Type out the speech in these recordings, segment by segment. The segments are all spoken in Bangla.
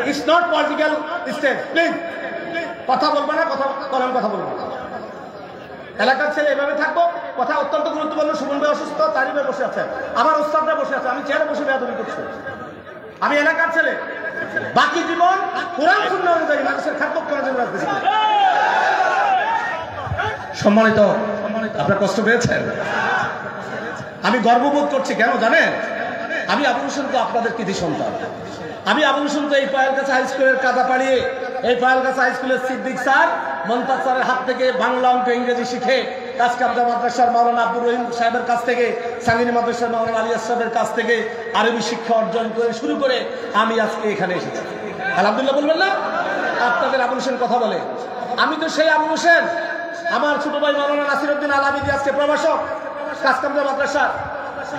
It's not political state, please কথা বলবো না, কথা বলবো না। এলাকার ছেলে এভাবে থাকবো, কথা অত্যন্ত গুরুত্বপূর্ণ। সুমন ভাই অসুস্থ, তারিফে বসে আছে, আমার ওস্তাদরা বসে আছে, আমি চেয়ারে বসে বেয়াদবি করছি। আমি এলাকার ছেলে, বাকি জীবন কোরআন সুন্নাহ অনুযায়ী মানুষের খাদ্য করার জন্য রাজনীতি করি। সম্মানিত, আপনারা কষ্ট পেয়েছেন? আমি গর্ববোধ করছি, কেন জানেন? আমি আবুল হোসেন তো আপনাদের কৃতি সন্তান। আমি আবুল হোসেন তো এই পায়েলগাছা হাই স্কুলের কাদা পাড়িয়ে, এই পায়েলগাছা হাই স্কুলের সিদ্দিক স্যার, মমতাজ স্যারের হাত থেকে বাংলা অঙ্ক ইংরেজি শিখে, কাজকামদা মাদ্রাসার মাওলানা আব্দুর রহিম সাহেবের কাছ থেকে, সাঙ্গিনী মাদ্রাসার মাওলানা আলিয়াস সাহেবের কাছ থেকে আরবি শিক্ষা অর্জন করে শুরু করে আমি আজকে এখানে এসেছি। আলহামদুলিল্লাহ বলবেন না? আপনাদের আবুল হোসেন কথা বলে, আমি তো সেই আবুল হোসেন। আমার ছোট ভাই মাওলানা নাসিরউদ্দিন আলাবিদি আজকে প্রভাষক, কাজকামদা মাদ্রাসা,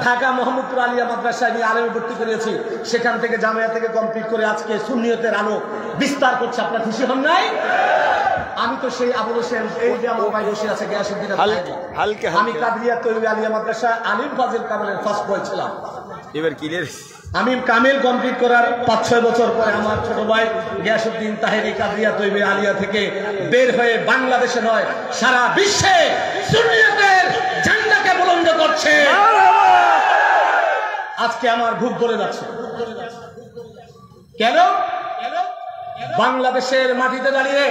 ঢাকা মোহাম্মদপুর আলিয়া মাদ্রাসায় নিয়ে আলেমে ভর্তি করেছি, সেখান থেকে জামিয়া থেকে কমপ্লিট করে আজকে সুন্নিয়তের আলো বিস্তার করছে। আপনার খুশি হন নাই? আমি তো সেই আবুল হোসেন, এই যে আমার ভাই বসে আছে গিয়াসউদ্দিন, আমি কাদরিয়া তৈরি আলিয়া মাদ্রাসা আলিম ফাজিল কামালের ফার্স্ট বয় ছিলাম। এবার ক্লিয়ার, আমি কামিল কমপ্লিট করার ৫-৬ বছর পরে আমার ছোট ভাই গিয়াসউদ্দিন তাহেরি কাদরিয়া তৈরি আলিয়া থেকে বের হয়ে বাংলাদেশে নয় সারা বিশ্বে সুন্নিয়তের ঝান্ডাকে বুলন্দ করছে। আজকে আমার বুক ভরে যাচ্ছে। কেন? বাংলাদেশের মাটিতে দাঁড়িয়ে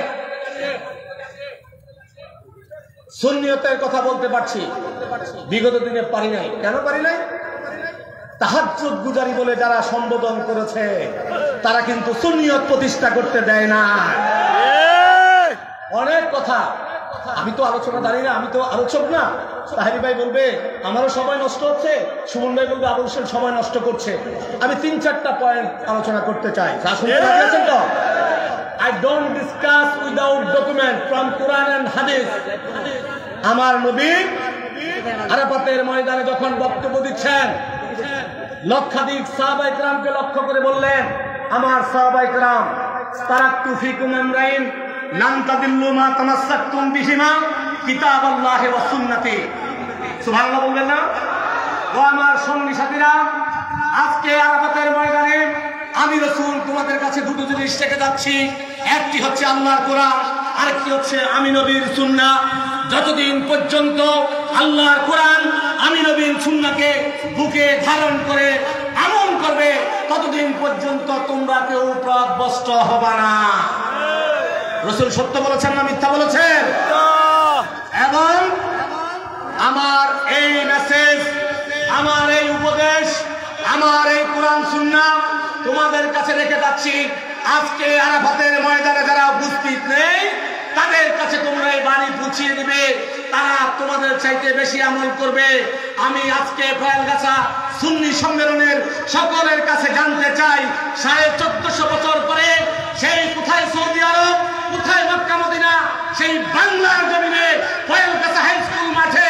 সুন্নিয়তের কথা বলতে পারছি, বিগত দিনে পারি নাই। কেন পারি নাই? তাহাজ্জুদ গুজারি বলে যারা সম্বোধন করেছে, তারা কিন্তু সুন্নিয়ত প্রতিষ্ঠা করতে দেয় না। অনেক কথা, আমি তো আলোচনা দাঁড়িয়ে না, আমি তো আলোচক না। তাহেরি ভাই বলবে আমারও সময় নষ্ট হচ্ছে, সুমন ভাই বলবে আবুল হোসেন সময় নষ্ট করছে। আমি 3-4টা পয়েন্ট আলোচনা করতে চাই। I don't discuss without document from Quran and Hadith. আমার নবী আরাফাতের ময়দানে যখন বক্তব্য দিচ্ছেন, লক্ষাধিক সাহাবায়ে কেরামকে লক্ষ্য করে বললেন, আমার সাহাবায়ে কেরাম, তারাকতু ফিকুম আমরাইন লান তাদিল্লু মা তামাসসাকতুম বিহিমা কিতাবাল্লাহি ওয়া সুন্নতি। সুবহানাল্লাহ বলবেন না? ও আমার সঙ্গী সাথীরা, আজকে আরাফাতের ময়দানে আমি রাসূল তোমাদের কাছে দুটো জিনিস রেখে যাচ্ছি। একটি হচ্ছে আল্লাহর কোরআন, আরেকটি হচ্ছে আমি নবীর সুন্নাহ। যতদিন পর্যন্ত আল্লাহর কোরআন আমি নবীর সুন্নাহকে বুকে ধারণ করে আমল করবে, ততদিন পর্যন্ত তোমরা কেউ পথভ্রষ্ট হবে না। রাসূল সত্য বলেছেন না মিথ্যা বলেছেন? এবং আমার এই মেসেজ, আমার এই উপদেশ, আমার এই কোরআন সুন্নাহ তোমাদের কাছে রেখে যাচ্ছি। আজকে আরাফাতের ময়দানে যারা উপস্থিত নেই, তাদের কাছে তোমরা এই বাণী পৌঁছিয়ে দিবে, তারা তোমাদের চাইতে বেশি আমল করবে। আমি আজকে পায়েলগাছা সুন্নি সম্মেলনের সকলের কাছে জানতে চাই, 1450 বছর পরে সেই কোথায় সৌদি আরব, কোথায় মক্কা মদিনা, সেই বাংলার জমিনে পায়েলগাছা হাই স্কুল মাঠে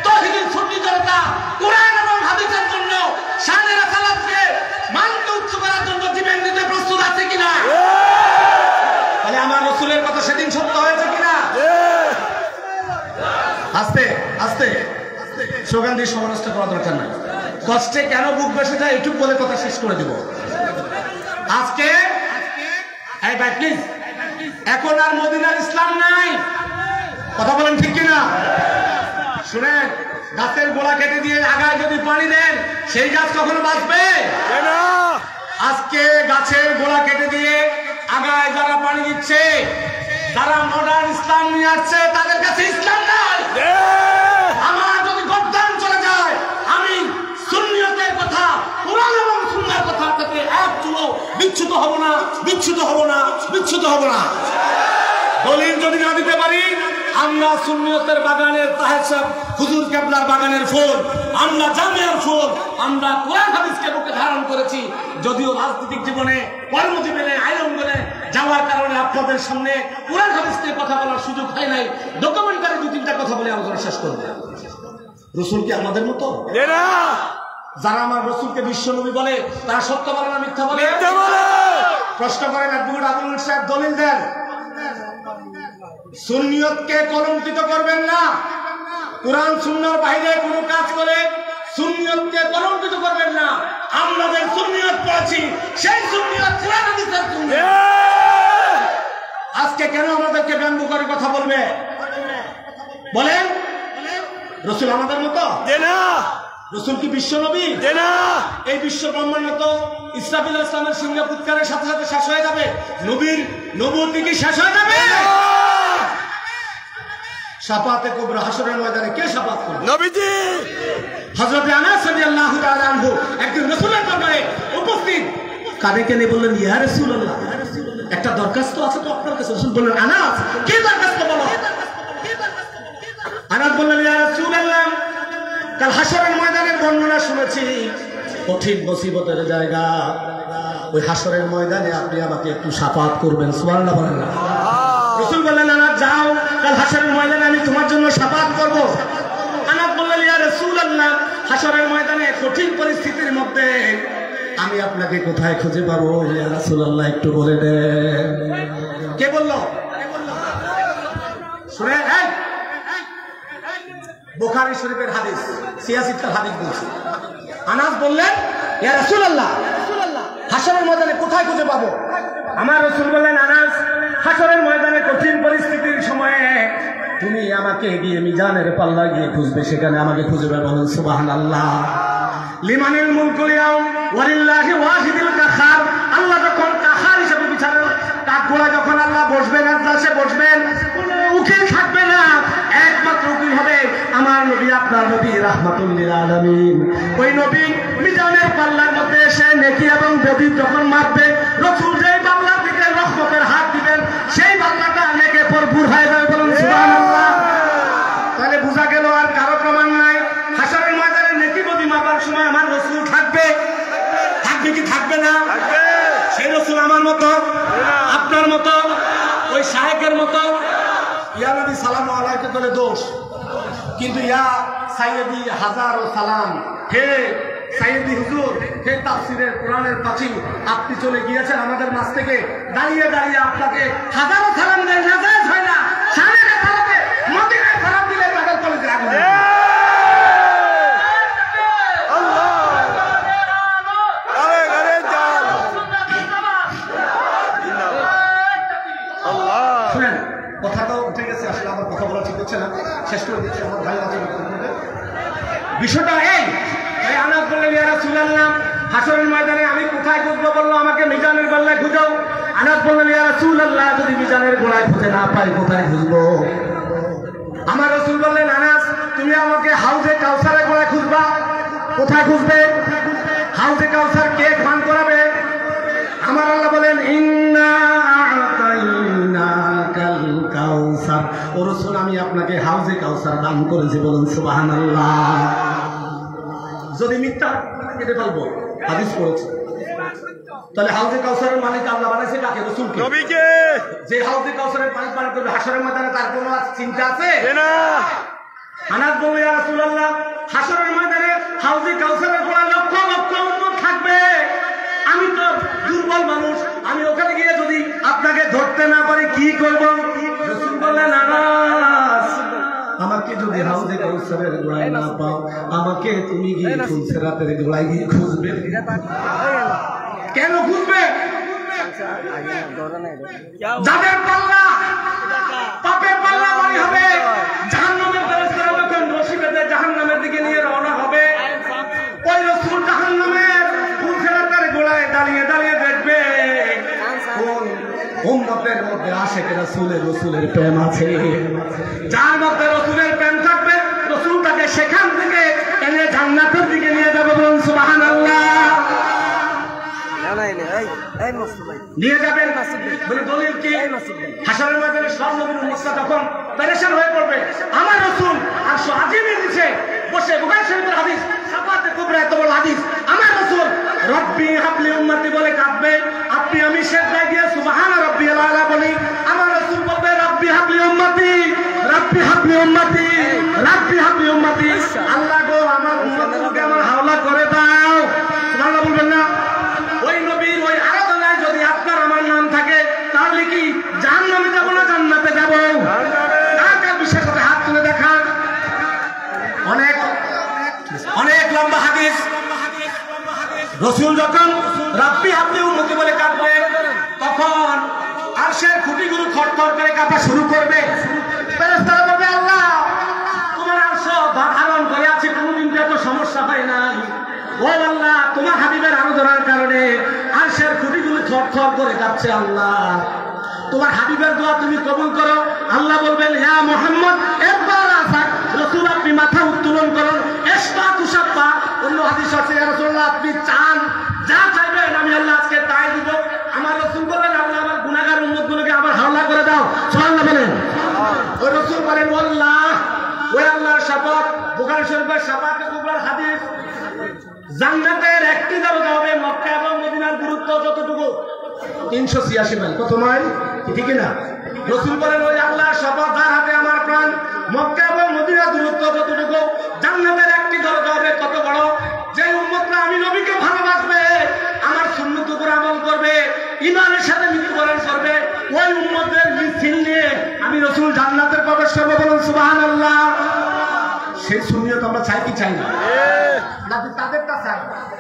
তৌহিদুল সুন্নি জনতা কোরআন এবং হাদিসের জন্য শানের সালাতকে মানতে উচ্চ করার জন্য জীবন দিতে প্রস্তুত আছে কিনা? তাহলে আমার রাসূলের কথা সেদিন সত্য হয়েছে কিনা? আস্তে আস্তে স্লোগান দিয়ে সমালোচনা করা দরকার নাই। কষ্টে কেন বুক বেসে যায় একটু বলে কথা শেষ করে দিব। আজকে এই ভাই প্লিজ, এখন আর মদিনার ইসলাম নাই। কথা বলেন ঠিক কিনা? শুনেন, গাছের গোড়া কেটে দিয়ে আগায় যদি পানি দেন, সেই গাছ কখনো বাঁচবে না। আজকে গাছের গোড়া কেটে দিয়ে আগায় যারা পানি দিচ্ছে, যারা মডার্ন ইসলাম নিয়ে আসছে, তাদের কাছে ইসলাম নাই। আমার যদি গর্দান চলে যায়, আমি সুন্নিয়তের কথা, কোরআন এবং সুন্নাহর কথা থেকে এক চুলো বিচ্যুত হব না, বিচ্যুত হব না, বিচ্যুত হব না। দলিল যদি না দিতে পারি, আমরা সুন্নিয়তের বাগানের তাহের সাহেব হুজুর কেবলার বাগানের ফুল, আমরা জামিয়ার ফুল, আমরা কোরআন হাদিসকে বুকে ধারণ করেছি। যদিও রাজনৈতিক জীবনে, কর্মজীবনে, আইনজীবনে যাওয়ার কারণে আপনাদের সামনে কোরআন হাদিস নিয়ে কথা বলার সুযোগ হয় নাই। ডকুমেন্টারি 2-3টা কথা বলে আলোচনা শেষ করব। রাসূল কি আমাদের মতো? যারা আমার রাসূলকে বিশ্বনবী বলে, তারা সত্য বলে না মিথ্যা বলে? প্রশ্ন করেন, অ্যাডভোকেট আবুল সাহেব দলিল দেন। সুন্নিয়তকে কলঙ্কিত করবেন না। কোরআন সুন্নাহর বাইরে কোনো কাজ করে সুন্নিয়তকে কলঙ্কিত করবেন না। আমরা যে সুন্নিয়ত পেয়েছি সেই সুন্নিয়ত কোরআন হাদিসের সুন্নিয়ত। আজকে কেন আমাদেরকে ব্যঙ্গ করে কথা বলবে? বলেন, রাসূল আমাদের মতো না? রাসূল কি বিশ্ব নবী না? এই বিশ্ব ব্রহ্মাণ্ড তো ইসরাফিল ইসলামের সিংহ ফুৎকারের সাথে সাথে শেষ হয়ে যাবে। নবীর নবুয়ত কি শেষ হয়ে যাবে? শাফাতে কুবরা হাসরের ময়দানে কে শাফাত করবে? নবীজি। হযরত আনাস রাদিয়াল্লাহু তাআলা আনহু একদিন রাসূলের দরবারে উপস্থিত, কানে কানে বললেন, ইয়া রাসূলুল্লাহ, একটা দরখাস্ত আছে তো আপনার কাছে। রাসূল বললেন, আনাস কি দরখাস্ত বলো? আনাস বললেন, ইয়া রাসূলুল্লাহ, কাল হাসরের ময়দানের বর্ণনা শুনেছি, কঠিন মুসিবতের জায়গা। ওই হাসরের ময়দানে আপনি আমাকে একটু শাফাত করবেন। সুবহানাল্লাহ বলেন না? রাসূল বললেন, আনাস যাও, কাল হাসরের ময়দানে আমি তোমার জন্য শাফাত করব। আনাস বললেন, ইয়া রাসূলুল্লাহ, হাসরের ময়দানে কঠিন পরিস্থিতির মধ্যে আমি আপনাকে কোথায় খুঁজে পাবো ইয়া রাসূলুল্লাহ, একটু বলে দেন। কে বললো? শুনে বুখারী শরীফের হাদিস, 86 হাদিস বলছি। আনাস বললেন, ইয়া রাসূলুল্লাহ, হাসরের ময়দানে কোথায় খুঁজে পাবো? আমার রাসূল বললেন, আনাস, হাসরের ময়দানে কঠিন পরিস্থিতির সময়ে তুমি আমাকে গিয়ে মিজানের পাল্লা গিয়ে খুঁজবে, সেখানে আমাকে খুঁজে পাবে। বলেন সুবহানাল্লাহ। লিমানিল মুলকুল ইয়াউম ওয়ালিল্লাহি ওয়াহিদুল কাহার। আল্লাহ যখন কাহার হিসেবে বিচারের কাঠগোড়া যখন আল্লাহ বসবেন, আজকে বসবেন, কোনো উকিল থাকবে না, একমাত্র উকিল হবে আমার নবী, আপনার নবী রাহমাতুল লিল আলামিন। ওই নবী মিজানের পাল্লার মধ্যে এসে নেকি এবং বদি যখন মাপবে, রাসূল যেই পাল্লা থেকে রহমতের হাত দিবেন, সেই পাল্লাটা নেকে ভরপুর হয়ে যাবে। বলুন সুবহানাল্লাহ। তাহলে বোঝা গেল আর কারো প্রমাণ নাই। হাসরের ময়দানে নেকি বদি মাপার সময় আমার রাসূল থাকবে। থাকবে কি থাকবে না? সেই রাসূল আমার মতো, আপনার মতো, ওই শায়েকের মতো। ইয়া নবী সালাম আলাইকুম বলে দোষ, কিন্তু ইয়া সাইয়্যিদি হাজার সালাম, হে সাইয়্যিদি হুজুর, হে তাফসীরের কোরআনের পাখি, আপনি চলে গিয়েছেন আমাদের মাঝ থেকে, দাঁড়িয়ে দাঁড়িয়ে আপনাকে হাজারো সালাম দেন, নাজায়েজ হয় না। শায়েকের সালামে মদিনায় সালাম দিলে তাদের কলেজে আগুন লাগে। শুনেন, কথাটাও উঠে গেছে, আসলে আমার কথা বলা ঠিক হচ্ছে না, শেষ করে দিচ্ছি। আমার ভাই আছে, বিষয়টা এই। আনাস বললেন, ইয়া রাসূলুল্লাহ, হাসরের ময়দানে আমি কোথায় খুঁজবো? বললো, আমাকে মিজানের পাল্লায় খুঁজো। আনাস বললেন, ইয়া রাসূলুল্লাহ, যদি মিজানের গোড়ায় খুঁজে না পাই কোথায় খুঁজবো? আমার রাসূল বললেন, আনাস, তুমি আমাকে হাউজে কাউসারের গোড়ায় খুঁজবা। কোথায় খুঁজবে? হাউজে কাউসার কে পান করাবে? আমার আল্লাহ বলেন, ইন্না আ'তাইনাকাল কাউসার। ও রাসূল, আমি আপনাকে হাউজে কাউসার দান করেছি। বলুন সুবহানাল্লাহ। যদি মিথ্যা কেটে ফেলবো, হাদিস পড়েছে, তাহলে হাউজে কাউসারের মালিক আল্লাহ বানাইছে কাকে? রাসূলকে। নবীকে। যে হাউজে কাউসারের পানি পান করবে হাসরের ময়দানে, তার কোনো চিন্তা আছে না? আনাস বলল, ইয়া রাসূলুল্লাহ, হাসরের ময়দানে হাউজে কাউসারের গোড়া লক্ষ লক্ষ উম্মত থাকবে, আমি তো দুর্বল মানুষ, আমি ওখানে গিয়ে যদি আপনাকে ধরতে না পারি কি করব? রাসূল বললেন, আনাস, আমাকে যদি হাউজে কাউসারের গোড়ায় না পাও, আমাকে তুমি গিয়ে ফুলসিরাতের গোড়ায় গিয়ে খুঁজবে। কেন খুঁজবে? যাদের পাল্লা পাপের পাল্লা ভারী হবে, জাহান্নামের ফেরেশতারা যখন রশি বেঁধে জাহান্নামের দিকে নিয়ে রওনা হবে, ওই রাসূল জাহান্নামের ফুলসিরাতের গোড়ায় দাঁড়িয়ে দাঁড়িয়ে দেখবে কোন উম্মতের মধ্যে আশিকে রাসূলের প্রেম আছে। যার মধ্যে রাসূলের প্রেম থাকবে, রাসূল তাকে সেখান থেকে এনে জান্নাতের দিকে নিয়ে যাবে। বলুন সুবহানাল্লাহ। নিয়ে যাবেন। বলে দলিল কি? হাসরের ময়দানে সব নবীর উম্মতরা তখন পেরেশান হয়ে পড়বে। আমার রাসূল আরশ আজিমের নিচে বসে, বুখারী শরীফের হাদিস, শাফাতে কুবরা, এত বড় হাদিস, আমার রাসূল রব্বি হাবলি উম্মতি বলে কাঁদবে। আপনি আমি সিজদায় গিয়ে সুবহানা রাব্বিয়াল আলা বলি, আমার রাসূল বলবে, রব্বি হাবলি উম্মতি, রব্বি হাবলি উম্মতি, রব্বি হাবলি উম্মতি। আল্লাহ গো, আমার উম্মতকে আমার হাওলা করে দাও। সুবহানাল্লাহ বলবেন না? ওই নবীর ওই আরাধনায় যদি আপনার আমার নাম থাকে, তাহলে কি জাহান্নামে যাব না জান্নাতে যাব? কার কার বিশ্বাস সাথে হাত তুলে দেখান। অনেক অনেক লম্বা রসুল যখন রাব্বি হাবলি উম্মতি বলে কাঁদবে, তখন আরশের খুঁটিগুলো খড়খড় করে কাঁপা শুরু করবে। ফেরেশতারা বলবে, আল্লাহ তোমার আরশ ধারণ করে আছে, কোনোদিন তো এত সমস্যা হয় নাই। ও আল্লাহ, তোমার হাবিবের আরাধনার কারণে আরশের খুঁটিগুলো থরথর করে কাঁপছে। আল্লাহ তোমার হাবিবের দোয়া তুমি কবুল করো। আল্লাহ বলবেন, ইয়া মুহাম্মদ একবার আসাক, রাসূল আপনি মাথা উত্তোলন করুন, ইশফা তুশাফা। অন্য হাদিস আছে, ইয়া রাসূলুল্লাহ আপনি চান যা চাইবেন আমি আল্লাহ আজকে তাই দিব। আমার রাসূল বলেন, আল্লাহ আমার গুনাহগার উম্মতগুলোকে আবার হাওলা করে দাও। সুবহানাল্লাহ বলেন। ওই রাসূল বলেন, আল্লাহ ওই আল্লাহর শপথ, বুখারী শরীফের শাফাতে কুবরার হাদিস, জান্নাতের একটি দরজা হবে মক্কা এবং মদিনার দূরত্ব যতটুকু 386 মাইল। কত মাইল? ঠিক না? রাসূল বলেন, ওই আল্লাহর শপথ যার হাতে আমার প্রাণ, মক্কা এবং মদিনার দূরত্ব যতটুকু, জান্নাতের একটি দরজা হবে কত বড়, যে উম্মতরা আমি নবীকে ভালোবাসবে, আমার সুন্নত উপর আমল করবে, ঈমানের সাথে মৃত্যুবরণ করবে, ওই উম্মতের মিছিল নিয়ে আমি রাসূল জান্নাতে প্রবেশ করব। বলুন সুবহানাল্লাহ। সেই সুন্নিয়ত আমরা চাই কি চাই না? নাকি তাদেরটা চাই?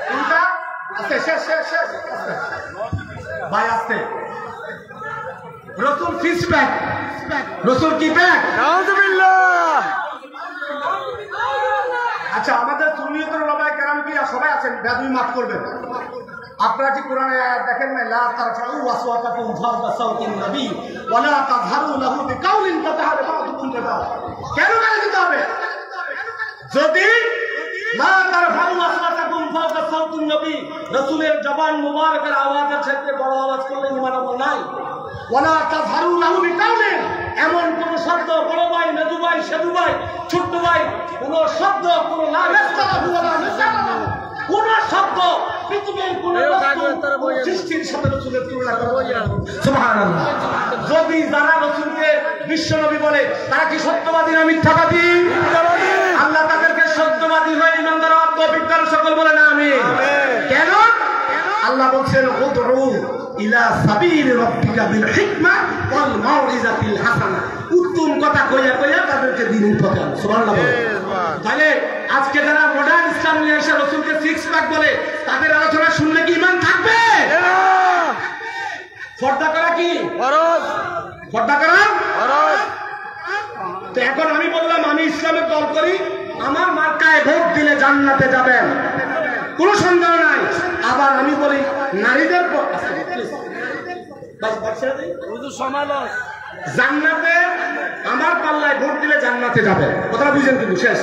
কোনটা? আস্তে শেষ ভাই, আস্তে। রাসূল ফিস ব্যাক, রাসূল কি ব্যাক? নাউযুবিল্লাহ। আচ্ছা, আমাদের সুন্নিয়তের উলামায়ে কেরাম কি সবাই আছেন? বেদুই মাফ করবেন। আপনারা কি কোরআনে আয়াত দেখেন না, লা তারফাউ আসওয়াতাকুম ফাওকা সাওতিন নবী ওয়া লা তাযহারু লাহু বিকাউলিন ফাতাহারু বা'দুকুম লিবা'দ। কেন গালি দিতে হবে? যদি লা তারফাউ আসওয়াতাকুম ফাওকা সাওতিন নবী, রাসূলের জবান মুবারকের আওয়াজের সাথে বড় আওয়াজ করলে ঈমান আমল নাই। ওয়া লা তাযহারু লাহু বিকাউলিন, এমন কোন শব্দ, বড় ভাই, মেজু ভাই, সেদু ভাই, ছোট ভাই, কোন শব্দ, কোন লা ইয়াসতাহু ওয়া লা ইয়াসাহু, কোন শব্দ পৃথিবীর কোন সৃষ্টির সাথে রাসূলের তুলনা করবে না। সুবহানাল্লাহ। যদি যারা রাসূলকে বিশ্বনবী বলে, তারা কি সত্যবাদী না মিথ্যাবাদী? আল্লাহ তাদেরকে সত্যবাদী হয়ে ঈমানদার তৌফিক দান সকল বলে না আমিন। কেন? আল্লাহ বলছেন, উদউ ইলা সাবিল রাব্বিকা বিল হিকমা ওয়াল মাউইজাতিল হাসানা, উত্তম কথা কইয়া কইয়া তাদেরকে দ্বীনের পথে আনো। সুবহানাল্লাহ। তাহলে আজকে যারা মডার্ন ইসলাম নিয়ে এসে রাসূলকে সিক্স প্যাক বলে, তাদের আলোচনা শুনলে কি ঈমান থাকবে? পর্দা করা কি ফরজ? পর্দা করা ফরজ। তো এখন আমি বললাম আমি ইসলামের দল করি, আমার মার্কায় ভোট দিলে জান্নাতে যাবেন, কোনো সন্দেহ নাই। আবার আমি বলি নারীদের জান্নাতে, আমার পাল্লায় ভোট দিলে জান্নাতে যাবে, কথাটা বুঝেন কিন্তু শেষ।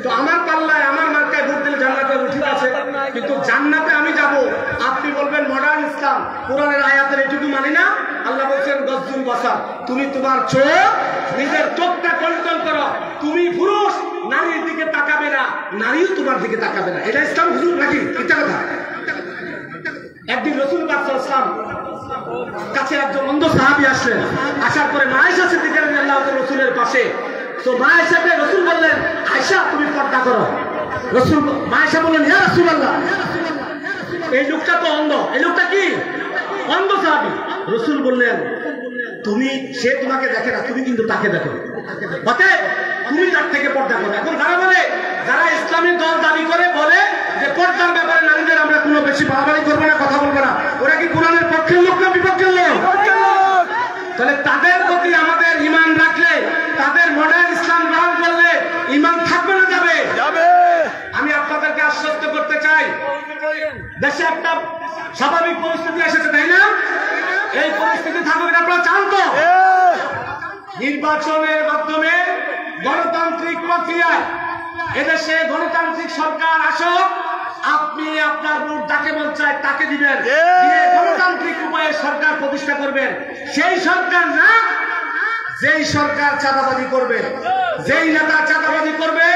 তো আমার পাল্লায়, আমার মার্কায় ভোট দিলে জান্নাতে ঠিক আছে, কিন্তু জান্নাতে আমি যাব। আপনি বলবেন মডার্ন ইসলাম, কোরআনের আয়াতের এটুকু মানি না। আল্লাহ বলছেন গজ্জুল বাসার, তুমি তোমার চোখ, নিজের চোখটা কন্ট্রোল করো। তুমি পুরুষ, নারীর দিকে তাকাবে না, নারীও তোমার দিকে তাকাবে না। এটা ইসলাম হুজুর নাকি? এটা কথা। একদিন রাসূল পাক সাল্লাল্লাহু আলাইহি ওয়াসাল্লাম কাছে একজন অন্ধ সাহাবী আসলেন। আসার পরে মা আয়েশা সিদ্দিকা রাদিয়াল্লাহু তাআলা রাসূলের পাশে। তো মা আয়েশাকে রাসূল বললেন, আয়েশা তুমি পর্দা করো। রাসূল, মা আয়েশা বললেন, ইয়া রাসূলুল্লাহ, এই লোকটা তো অন্ধ। এই লোকটা কি? অন্ধ সাহাবী। রাসূল বললেন, তুমি, সে তোমাকে দেখে না, তুমি কিন্তু তাকে দেখো, অতএব তুমি তার থেকে পর্দা করো। এখন যারা বলে, যারা ইসলামী দল দাবি করে বলে যে পর্দার ব্যাপারে নারীদের আমরা কোনো বেশি বাড়াবাড়ি করবো না, কথা বলবো না, ওরা কি কোরআনের পক্ষের লোক না বিপক্ষের লোক? তাহলে তাদের প্রতি আমাদের ঈমান রাখলে, তাদের মডার্ন ইসলাম গ্রহণ করলে ঈমান থাকবে না যাবে? আমি আপনাদেরকে আশ্বস্ত করতে চাই, দেশে একটা স্বাভাবিক পরিস্থিতি এসেছে, তাই না? এই পরিস্থিতি থাকবে, আপনারা চান তো? নির্বাচনের মাধ্যমে গণতান্ত্রিক প্রক্রিয়ায় এদেশে গণতান্ত্রিক সরকার আসুক, আপনি আপনার ভোট যাকে মন চায় তাকে দিবেন, দিয়ে গণতান্ত্রিক উপায়ে সরকার প্রতিষ্ঠা করবেন। সেই সরকার না, যেই সরকার চাঁদাবাজি করবে, যেই নেতা চাঁদাবাজি করবে,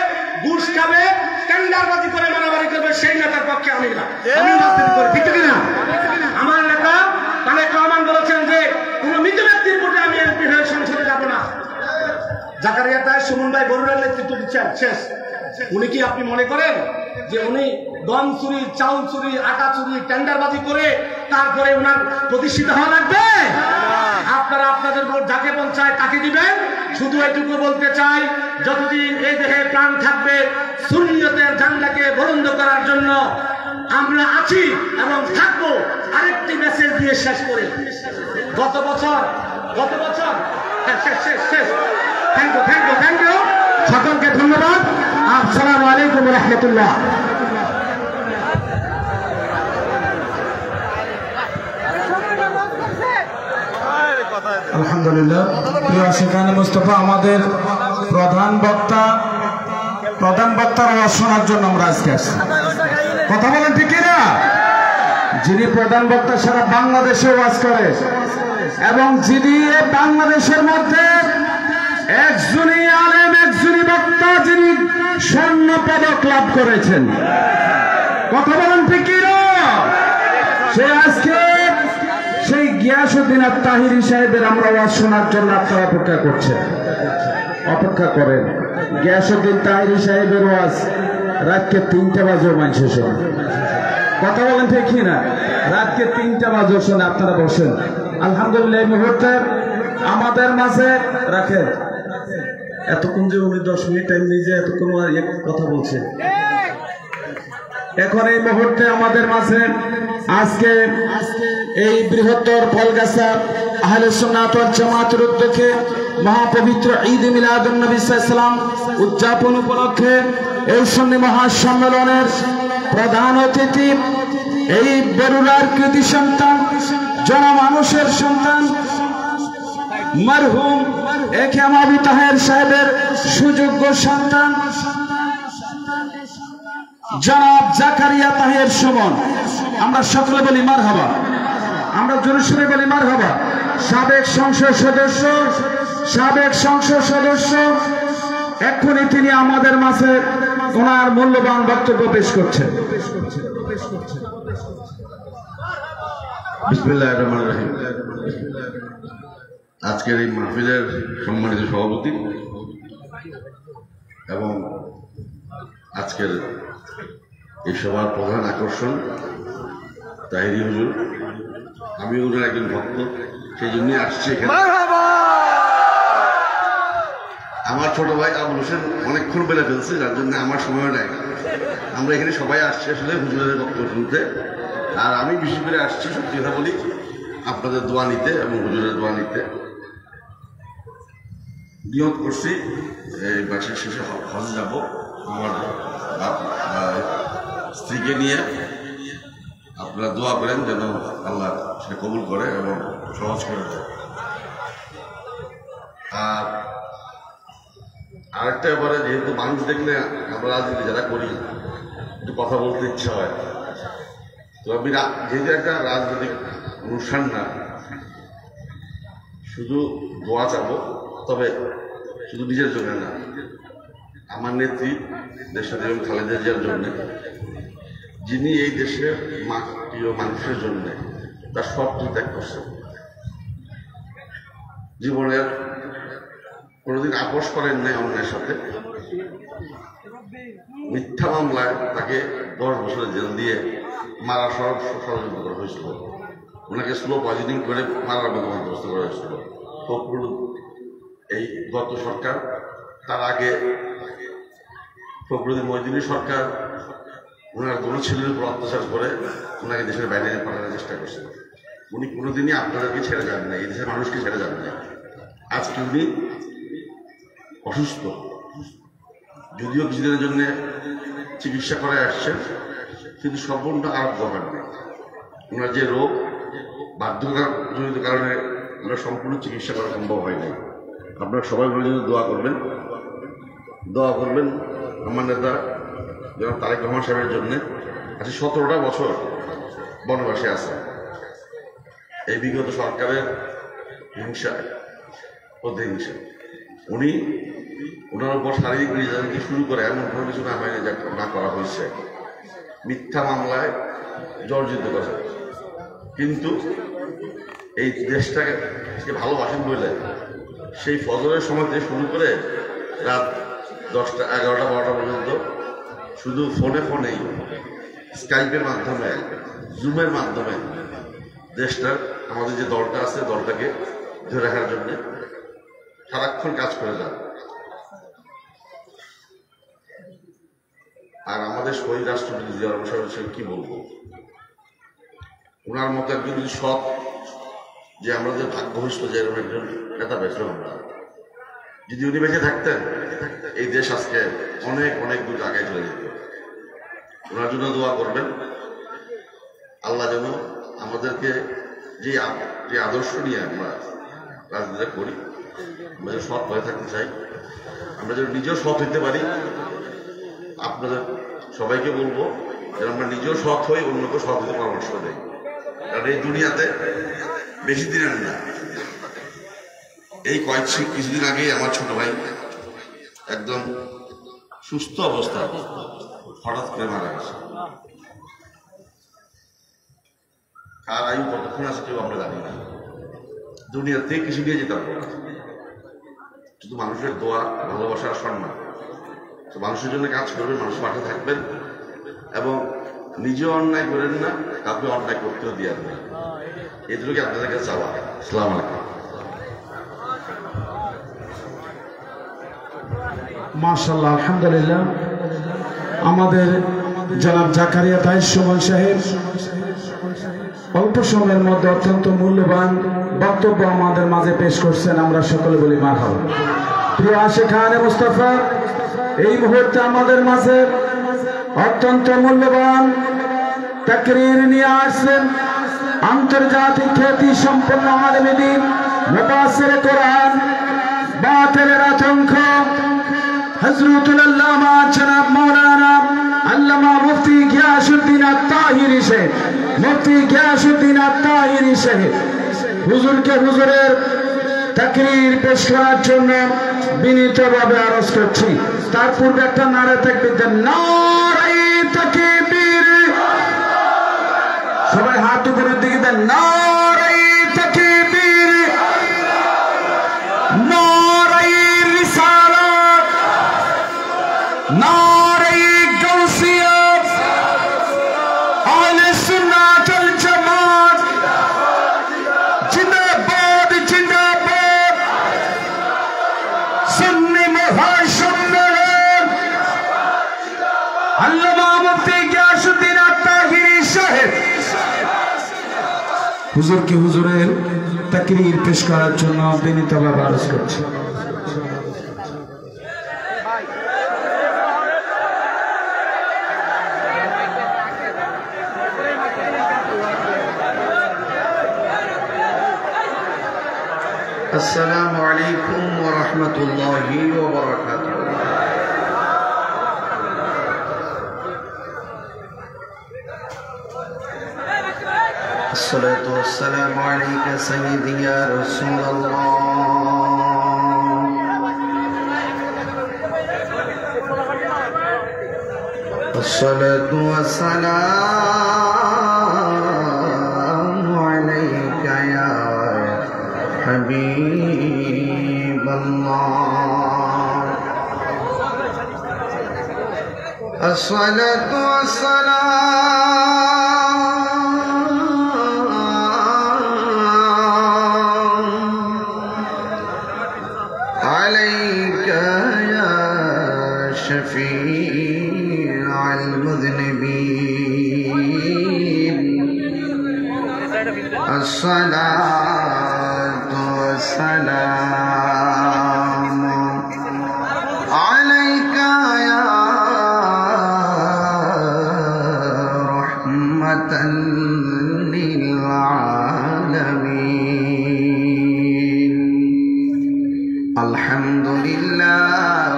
ঘুষ খাবে, টেন্ডারবাজি করে মারামারি করবে, সেই নেতার পক্ষে আমি না, আমি রাজনীতি করি, ঠিক কিনা? আমার নেতা তারেক রহমান বলেছেন যে কোন মৃত ব্যক্তির ভোটে আমি এমপি হয়ে সংসদে যাব না। জাকারিয়া তাই সুমন ভাই বরুণের নেতৃত্ব দিচ্ছেন, শেষ। উনি কি আপনি মনে করেন যে উনি গম চুরি, চাউল চুরি, আটা চুরি, টেন্ডারবাজি করে তারপরে ওনার প্রতিষ্ঠিত হওয়া লাগবে? আপনারা আপনাদের ভোট যাকে মন চায় তাকে দিবেন। শুধু এটুকু বলতে চাই, যতদিন এই দেহে প্রাণ থাকবে, সুন্নিয়তের ঝান্ডাকে বুলন্দ করার জন্য আমরা আছি এবং থাকবো। আরেকটি মেসেজ দিয়ে শেষ করি। গত বছর থ্যাংক ইউ সকলকে ধন্যবাদ। আসসালামু আলাইকুম ওয়া রাহমাতুল্লাহ। আলহামদুলিল্লাহ। প্রিয় সেখানে মুস্তফা, আমাদের প্রধান বক্তার ওয়াজ শোনার জন্য আমরা আজকে আসছি। কথা বলেন ঠিক না? যিনি প্রধান বক্তা সারা বাংলাদেশে ওয়াজ করে এবং যিনি বাংলাদেশের মধ্যে একজনই আলেম, একজনই বক্তা যিনি স্বর্ণ পদক লাভ করেছেন। কথা বলেন ঠিক না? সে আজকে সেই গিয়াসউদ্দিন আত-তাহিরি সাহেবের আমরা ওয়াজ শোনার জন্য আপনারা অপেক্ষা করেন। গিয়াসউদ্দিন তাহিরি সাহেবের ওয়াজ রাতকে 3টা বাজেও মানুষের শোনে। কথা বলেন ঠিক না? রাতকে 3টা বাজেও শোনে। আপনারা বসেন। আলহামদুলিল্লাহ, এই মুহূর্তে আমাদের মাঝে রাখেন। এতক্ষণ যে উনি 10 মিনিট টাইম নিজে এতক্ষণ কথা বলছে। এখন এই মুহূর্তে আমাদের মাঝে আজকে এই বৃহত্তর ফলগাছা আহলে সুন্নাত ওয়াল জামাতের উদ্যোগে মহাপবিত্র ঈদ মিলাদুন নবী সাল্লাল্লাহু আলাইহি ওয়াসাল্লাম উদযাপন উপলক্ষে এই সুন্নি মহাসম্মেলনের প্রধান অতিথি, এই বরুড়ার কৃতি সন্তান, জনমানুষের সন্তান, মরহুম একেএম আবু তাহের সাহেবের সুযোগ্য সন্তান জনাব জাকারিয়া তাহের সুমন। আমরা সকলে বলি মারহাবা। আমরা জোরে সোরে বলি মারহাবা। সাবেক সংসদ সদস্য এক্ষুনি তিনি আমাদের মাঝে ওনার মূল্যবান বক্তব্য পেশ করছেন। বিসমিল্লাহির রহমানির রহিম। আজকের এই মাহফিলের সম্মানিত সভাপতি এবং আজকের এই সভার প্রধান আকর্ষণ তাহিরি হুজুর, আমি ওনার একজন ভক্ত, সেই জন্যই আসছি এখানে। আমার ছোট ভাই আবুল হোসেন অনেকক্ষণ বেড়ে ফেলছে, যার জন্য আমার সময় নাই। আমরা এখানে সবাই আসছি আসলে হুজুরের বক্তব্য শুনতে, আর আমি বেশি করে আসছি সত্যি কথা বলি আপনাদের দোয়া নিতে এবং হুজুরের দোয়া নিতে। নিয়ত করছি এই মাসের শেষে হজে যাব, আমার স্ত্রীকে নিয়ে। আপনারা দোয়া করেন যেন আল্লাহ সেটা কবুল করে এবং সহজ করে দেয়। আর আরেকটা ব্যাপারে, যেহেতু মানুষ দেখলে আমরা রাজনীতি যারা করি একটু কথা বলতে ইচ্ছা হয়, তো আমি যেহেতু একটা রাজনৈতিক অনুষ্ঠান না, শুধু দোয়া চাবো, তবে শুধু নিজের জন্য না, আমার নেত্রী দেশনেত্রী বেগম খালেদা জিয়ার জন্য, যিনি এই দেশের প্রিয় মানুষের জন্য তার সব ত্যাগ করছেন। জীবনের কোনোদিন আপোষ করেন নাই অন্যের সাথে। মিথ্যা মামলায় তাকে 10 বছরের জেল দিয়ে মারা ষড়যন্ত্র করা হয়েছিল। ওনাকে স্লো পয়জনিং করে মারার বন্দোবস্ত করা হয়েছিল। ফখরুল এই গত সরকার, তার আগে ফখরুদ্দিন মহিউদ্দিন সরকার ওনার কোনো ছেলের উপর অত্যাচার করে ওনাকে দেশের বাইরে পাঠানোর চেষ্টা করছে। উনি কোনোদিনই আপনাদেরকে ছেড়ে যান না, এই দেশের মানুষকে ছেড়ে যান না। আজকে উনি অসুস্থ, যদিও কিছুদিনের জন্য চিকিৎসা করে আসছেন, কিন্তু সম্পূর্ণ আরোগ্য হবেন না। ওনার যে রোগ, বার্ধক্যজনিত কারণে ওনার সম্পূর্ণ চিকিৎসা করা সম্ভব হয় নাই। আপনারা সবাই ওনার জন্য দোয়া করবেন আমার নেতা জনাব তারেক রহমান সাহেবের জন্য। আজকে 17টা বছর বনবাসে আছে। এই বিগত সরকারের হিংসা, প্রতিহিংসা, উনি ওনার উপর শারীরিক নির্যাতন থেকে শুরু করে এমন কোনো কিছু না করা হয়েছে, মিথ্যা মামলায় জর্জরিত করা। কিন্তু এই দেশটাকে ভালোবাসেন বলে সেই ফজরের সময় থেকে শুরু করে রাত 10টা, 11টা, 12টা পর্যন্ত শুধু ফোনেই, স্কাইপের মাধ্যমে, জুমের মাধ্যমে দেশটার, আমাদের যে দলটা আছে, দলটাকে ধরে রাখার জন্য সারাক্ষণ কাজ করে যান। আর আমাদের শহীদ রাষ্ট্রপতি জিয়া রহমান সাহেব কি বলবো, ওনার মতো একজন যদি সৎ, যে আমরা যে ভাগ্যভূষ্ট যে এরকম একজন নেতা পেয়েছিলাম আমরা, যদি উনি বেঁচে থাকতেন এই দেশ আজকে অনেক অনেক দূর আগে চলে যেত। ওনার জন্য দোয়া করবেন, আল্লাহ যেন আমাদেরকে যে আদর্শ নিয়ে আমরা রাজনীতিটা করি, আমরা যেন সৎ হয়ে থাকতে চাই, আমরা যেন নিজেও সৎ হইতে পারি। আপনাদের সবাইকে বলবো যেন আমরা নিজেও সৎ হই, অন্যকে সৎ হইতে পরামর্শ দেই। কারণ এই দুনিয়াতে বেশি দিনের না, এই কিছুদিন আগেই আমার ছোট ভাই একদম সুস্থ অবস্থা হঠাৎ করে মারা গেছে। কার আয়ু কতক্ষণ আছে কেউ আমরা জানি না, দুনিয়াতে কিছু নিয়ে যেতে পারবো না, শুধু মানুষের দোয়া, ভালোবাসা আর সম্মান। তো মানুষের জন্য কাজ করবেন, মানুষ মাঠে থাকবেন এবং নিজেও অন্যায় করেন না, কাউকে অন্যায় করতেও দিয়ে না। এগুলোকে আপনাদের কাছে চাওয়া। আসসালামু আলাইকুম। মাশাআল্লাহ, আলহামদুলিল্লাহ। আমাদের জনাব জাকারিয়া তাহির সুমন সাহেব অল্প সময়ের মধ্যে অত্যন্ত মূল্যবান বক্তব্য আমাদের মাঝে পেশ করছেন। আমরা সকলে বলি মারহাবা। প্রিয় আশিকানে মুস্তাফা, এই মুহূর্তে আমাদের মাঝে অত্যন্ত মূল্যবান তাকরীর নিয়ে আসছেন আন্তর্জাতিক খ্যাতি সম্পন্ন আলেমে দ্বীন, মুফাসসিরে কোরআন, বাতিলের আতঙ্ক হযরতুল আল্লামা জনাব মাওলানা আল্লামা মুফতি গিয়াসউদ্দিন আত-তাহিরি সাহেব, মুফতি গিয়াসউদ্দিন আত-তাহিরি সাহেব হুজুরকে হুজুরের তাকরীর পেশ করার জন্য বিনীতভাবে আরজ করছি। তার পূর্বে একটা নারা তাকবীর দেন, নারায়ে তাকবীর। সবাই হাত উপরের দিকে দেন, নারায়ে তাকবীর, নারায়ে রিসালাত, নারায়ে গাউসিয়া, আহলে সুন্নাত ওয়াল জামাত জিন্দাবাদ, জিন্দাবাদ। সুন্নি মহাসম্মেলন আল্লামা মুফতি গিয়াসউদ্দিন আত-তাহিরি সাহেব হুজুরকে হুজুরের তাকরীর পেশ করার জন্য বিনীতভাবে আরজ করছি। السلام عليكم ورحمة الله وبركاته. الصلاة والسلام عليك سيدي يا رسول الله. الصلاة والسلام عليك يا حبيب الله. الصلاة والسلام عليك يا شفيع المذنبين. الصلاة والسلام عليك يا رحمة للعالمين. الحمد لله،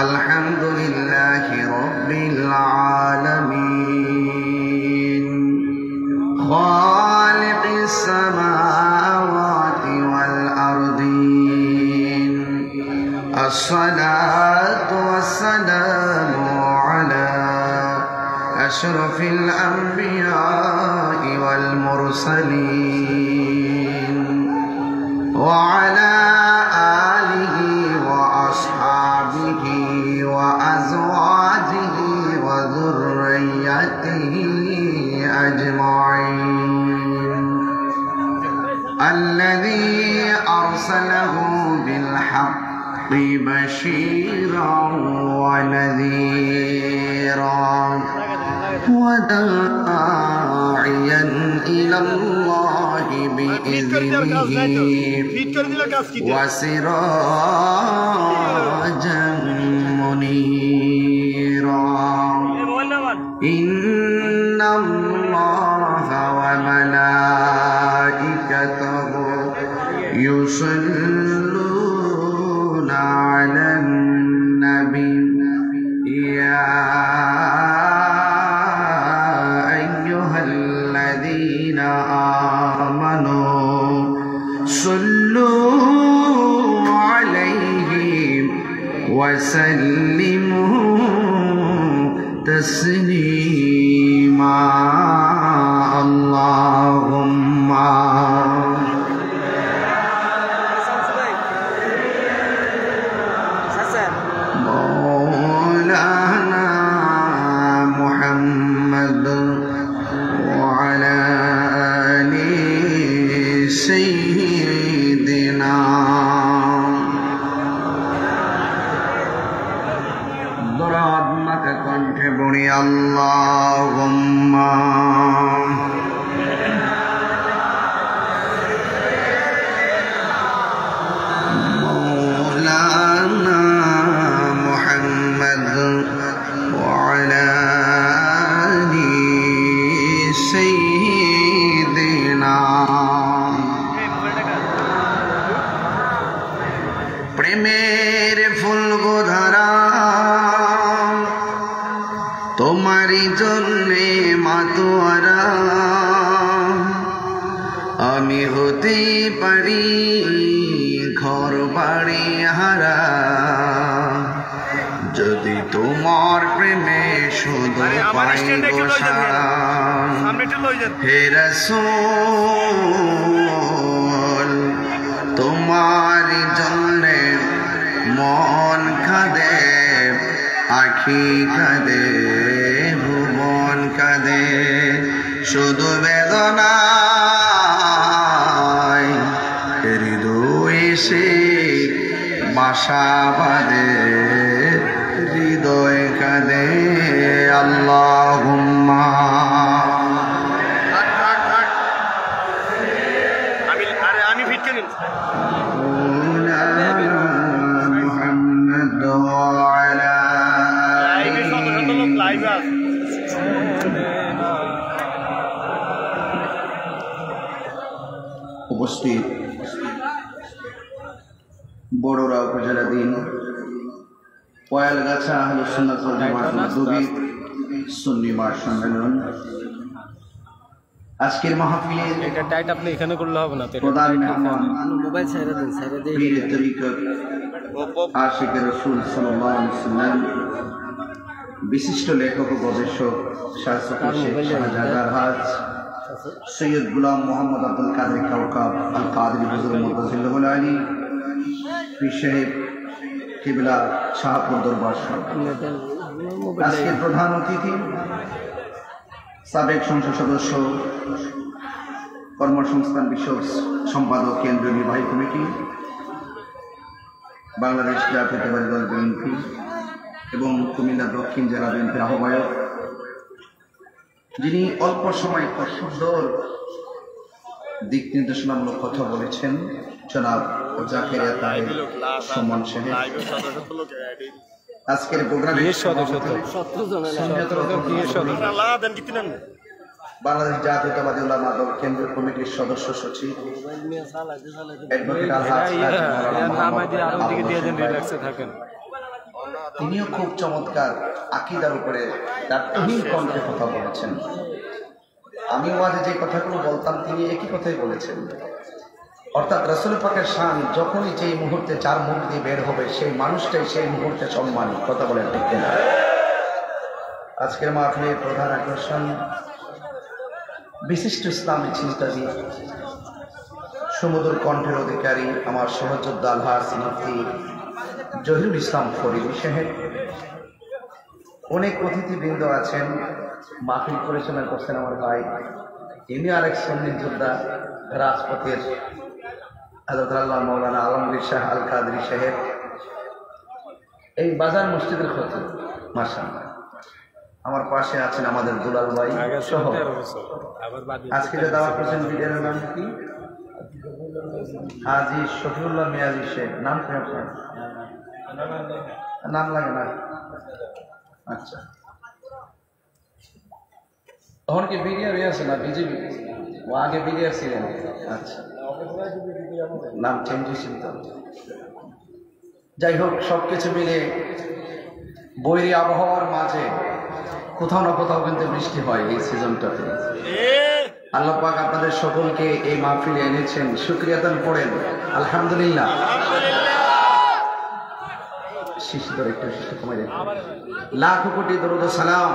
الحمد لله رب العالمين، خالق السماوات والأرضين. الصلاة والسلام على أشرف الأنبياء والمرسلين وعلى آله وأصحابه وأزواجه وذريته أجمعين. الذي أرسله بالحق بشيرا ونذيرا وداعيا إلى الله بإذنه وسراجا منيرا إن الله وملائكته يصلون على النبي يا أيها الذين آمنوا صلوا عليه وسلموا تسليما اللهم مولانا محمد وعلى آل سيدنا ضربك كنت بني اللهم مولانا محمد وعلى آل سيدنا প্রেমের ফুল গোধারা তোমারই জন্যে মাতোয়ারা আমি হতে পারি ঘর বাড়ি হারা যদি তোমার প্রেমে শুধু পাই গো সারা হে রাসূল তোমার জন্যে মন কাঁদে আখি কাঁদে ভুবন কাঁদে শুধু বেদনায় হৃদয় সে বাসা বাঁধে হৃদয় কাঁদে আল্লাহুম্মা আমি ফিট করে মুহাম্মদ ওয়া আলা উপস্থিত বড়রা উপজেলাধীন পয়ালগাছা আহলুস সুন্নাত ওয়াল জামাআত মাহদুবী সুন্নি মাঠ সম্মেলন আজকের মাহফিলে এটা টাইট আপনি এখানে করলে হবে না তো প্রধান মেহমান মোবাইল ছেড়ে দেন ছেড়ে দিয়ে পীর তরিকত আশিক রাসূল সাল্লাল্লাহু আলাইহি ওয়াসাল্লাম বিশিষ্ট লেখক ও গবেষক শাহসুফি শেখ শাহজাদার হাজ সৈয়দ গুলাম মোহাম্মদ আব্দুল কাদের কাউকাব আল কাদরি হুজুর মুতাজিল্লাহুল আলী পীর সাহেব কিবলা শাহপুর দরবার আজকের প্রধান অতিথি সাবেক সংসদ সদস্য কর্মসংস্থান বিষয়ক সম্পাদক কেন্দ্রীয় নির্বাহী কমিটি বাংলাদেশ জাতীয়তাবাদী দল বিএনপি এবং কুমিল্লা দক্ষিণ জেলা বিএনপির আহ্বায়ক যিনি অল্প সময় খুব সুন্দর দিক নির্দেশনামূলক কথা বলেছেন জনাব জাকেরিয়া তাহের সুমন সাহেব আজকের প্রোগ্রামে বাংলাদেশ জাতীয়তাবাদী উলামা দল কেন্দ্রীয় কমিটির সদস্য সচিব তিনিও খুব চমৎকার আকীদার উপরে দার্থহীন কণ্ঠে কথা বলেছেন। আমি ওয়াজে যে কথাগুলো বলতাম তিনি একই কথাই বলেছেন, অর্থাৎ রাসূল পাকের শান যখনই যেই মুহূর্তে যার মুখ দিয়ে বের হবে সেই মানুষটাই সেই মুহূর্তে সম্মানী। কথা বলেন ঠিক কিনা? আজকের মাহফিলের প্রধান আকর্ষণ বিশিষ্ট ইসলামী চিন্তাবিদ সুমধুর কণ্ঠের অধিকারী আমার সহযোদ্ধা আলহাজ মুফতি জহিরুল ইসলাম ফরিদী সাহেব, অনেক অতিথিবৃন্দ আছেন, মাহফিল পরিচালনা করছেন আমার ভাই, ইনি আরেক সুন্নি যোদ্ধা রাজপথের হযরত আল্লাহ মাওলানা আলমগীর শাহ আল কাদরি সাহেব, এই বাজার মসজিদের ক্ষতি। মাশাআল্লাহ, আমার পাশে আছেন আমাদের দুলাল ভাই সহ। আজকে যে দাওয়াত করেছেন বিদ্যালয়ের নাম কি? হাজী শফিউল্লাহ মিয়াজি শেখ। নাম কি আপনার? নাম লাগে না? আচ্ছা, তখন কি বিডিআর আছে না বিজেপি? ও আগে বিডিআর ছিলেন। আচ্ছা, নাম চেঞ্জ হয়েছিল তো। যাই হোক, সবকিছু মিলে বৈরী আবহাওয়ার মাঝে কোথাও না কোথাও কিন্তু বৃষ্টি হয় এই সিজনটাতে। আল্লাহ পাক আপনাদের সকলকে এই মাহফিলে এনেছেন, শুকরিয়া দান করেন আলহামদুলিল্লাহ। শিশুদের একটু শিশু কমে যায়। লাখো কোটি দরুদ ও সালাম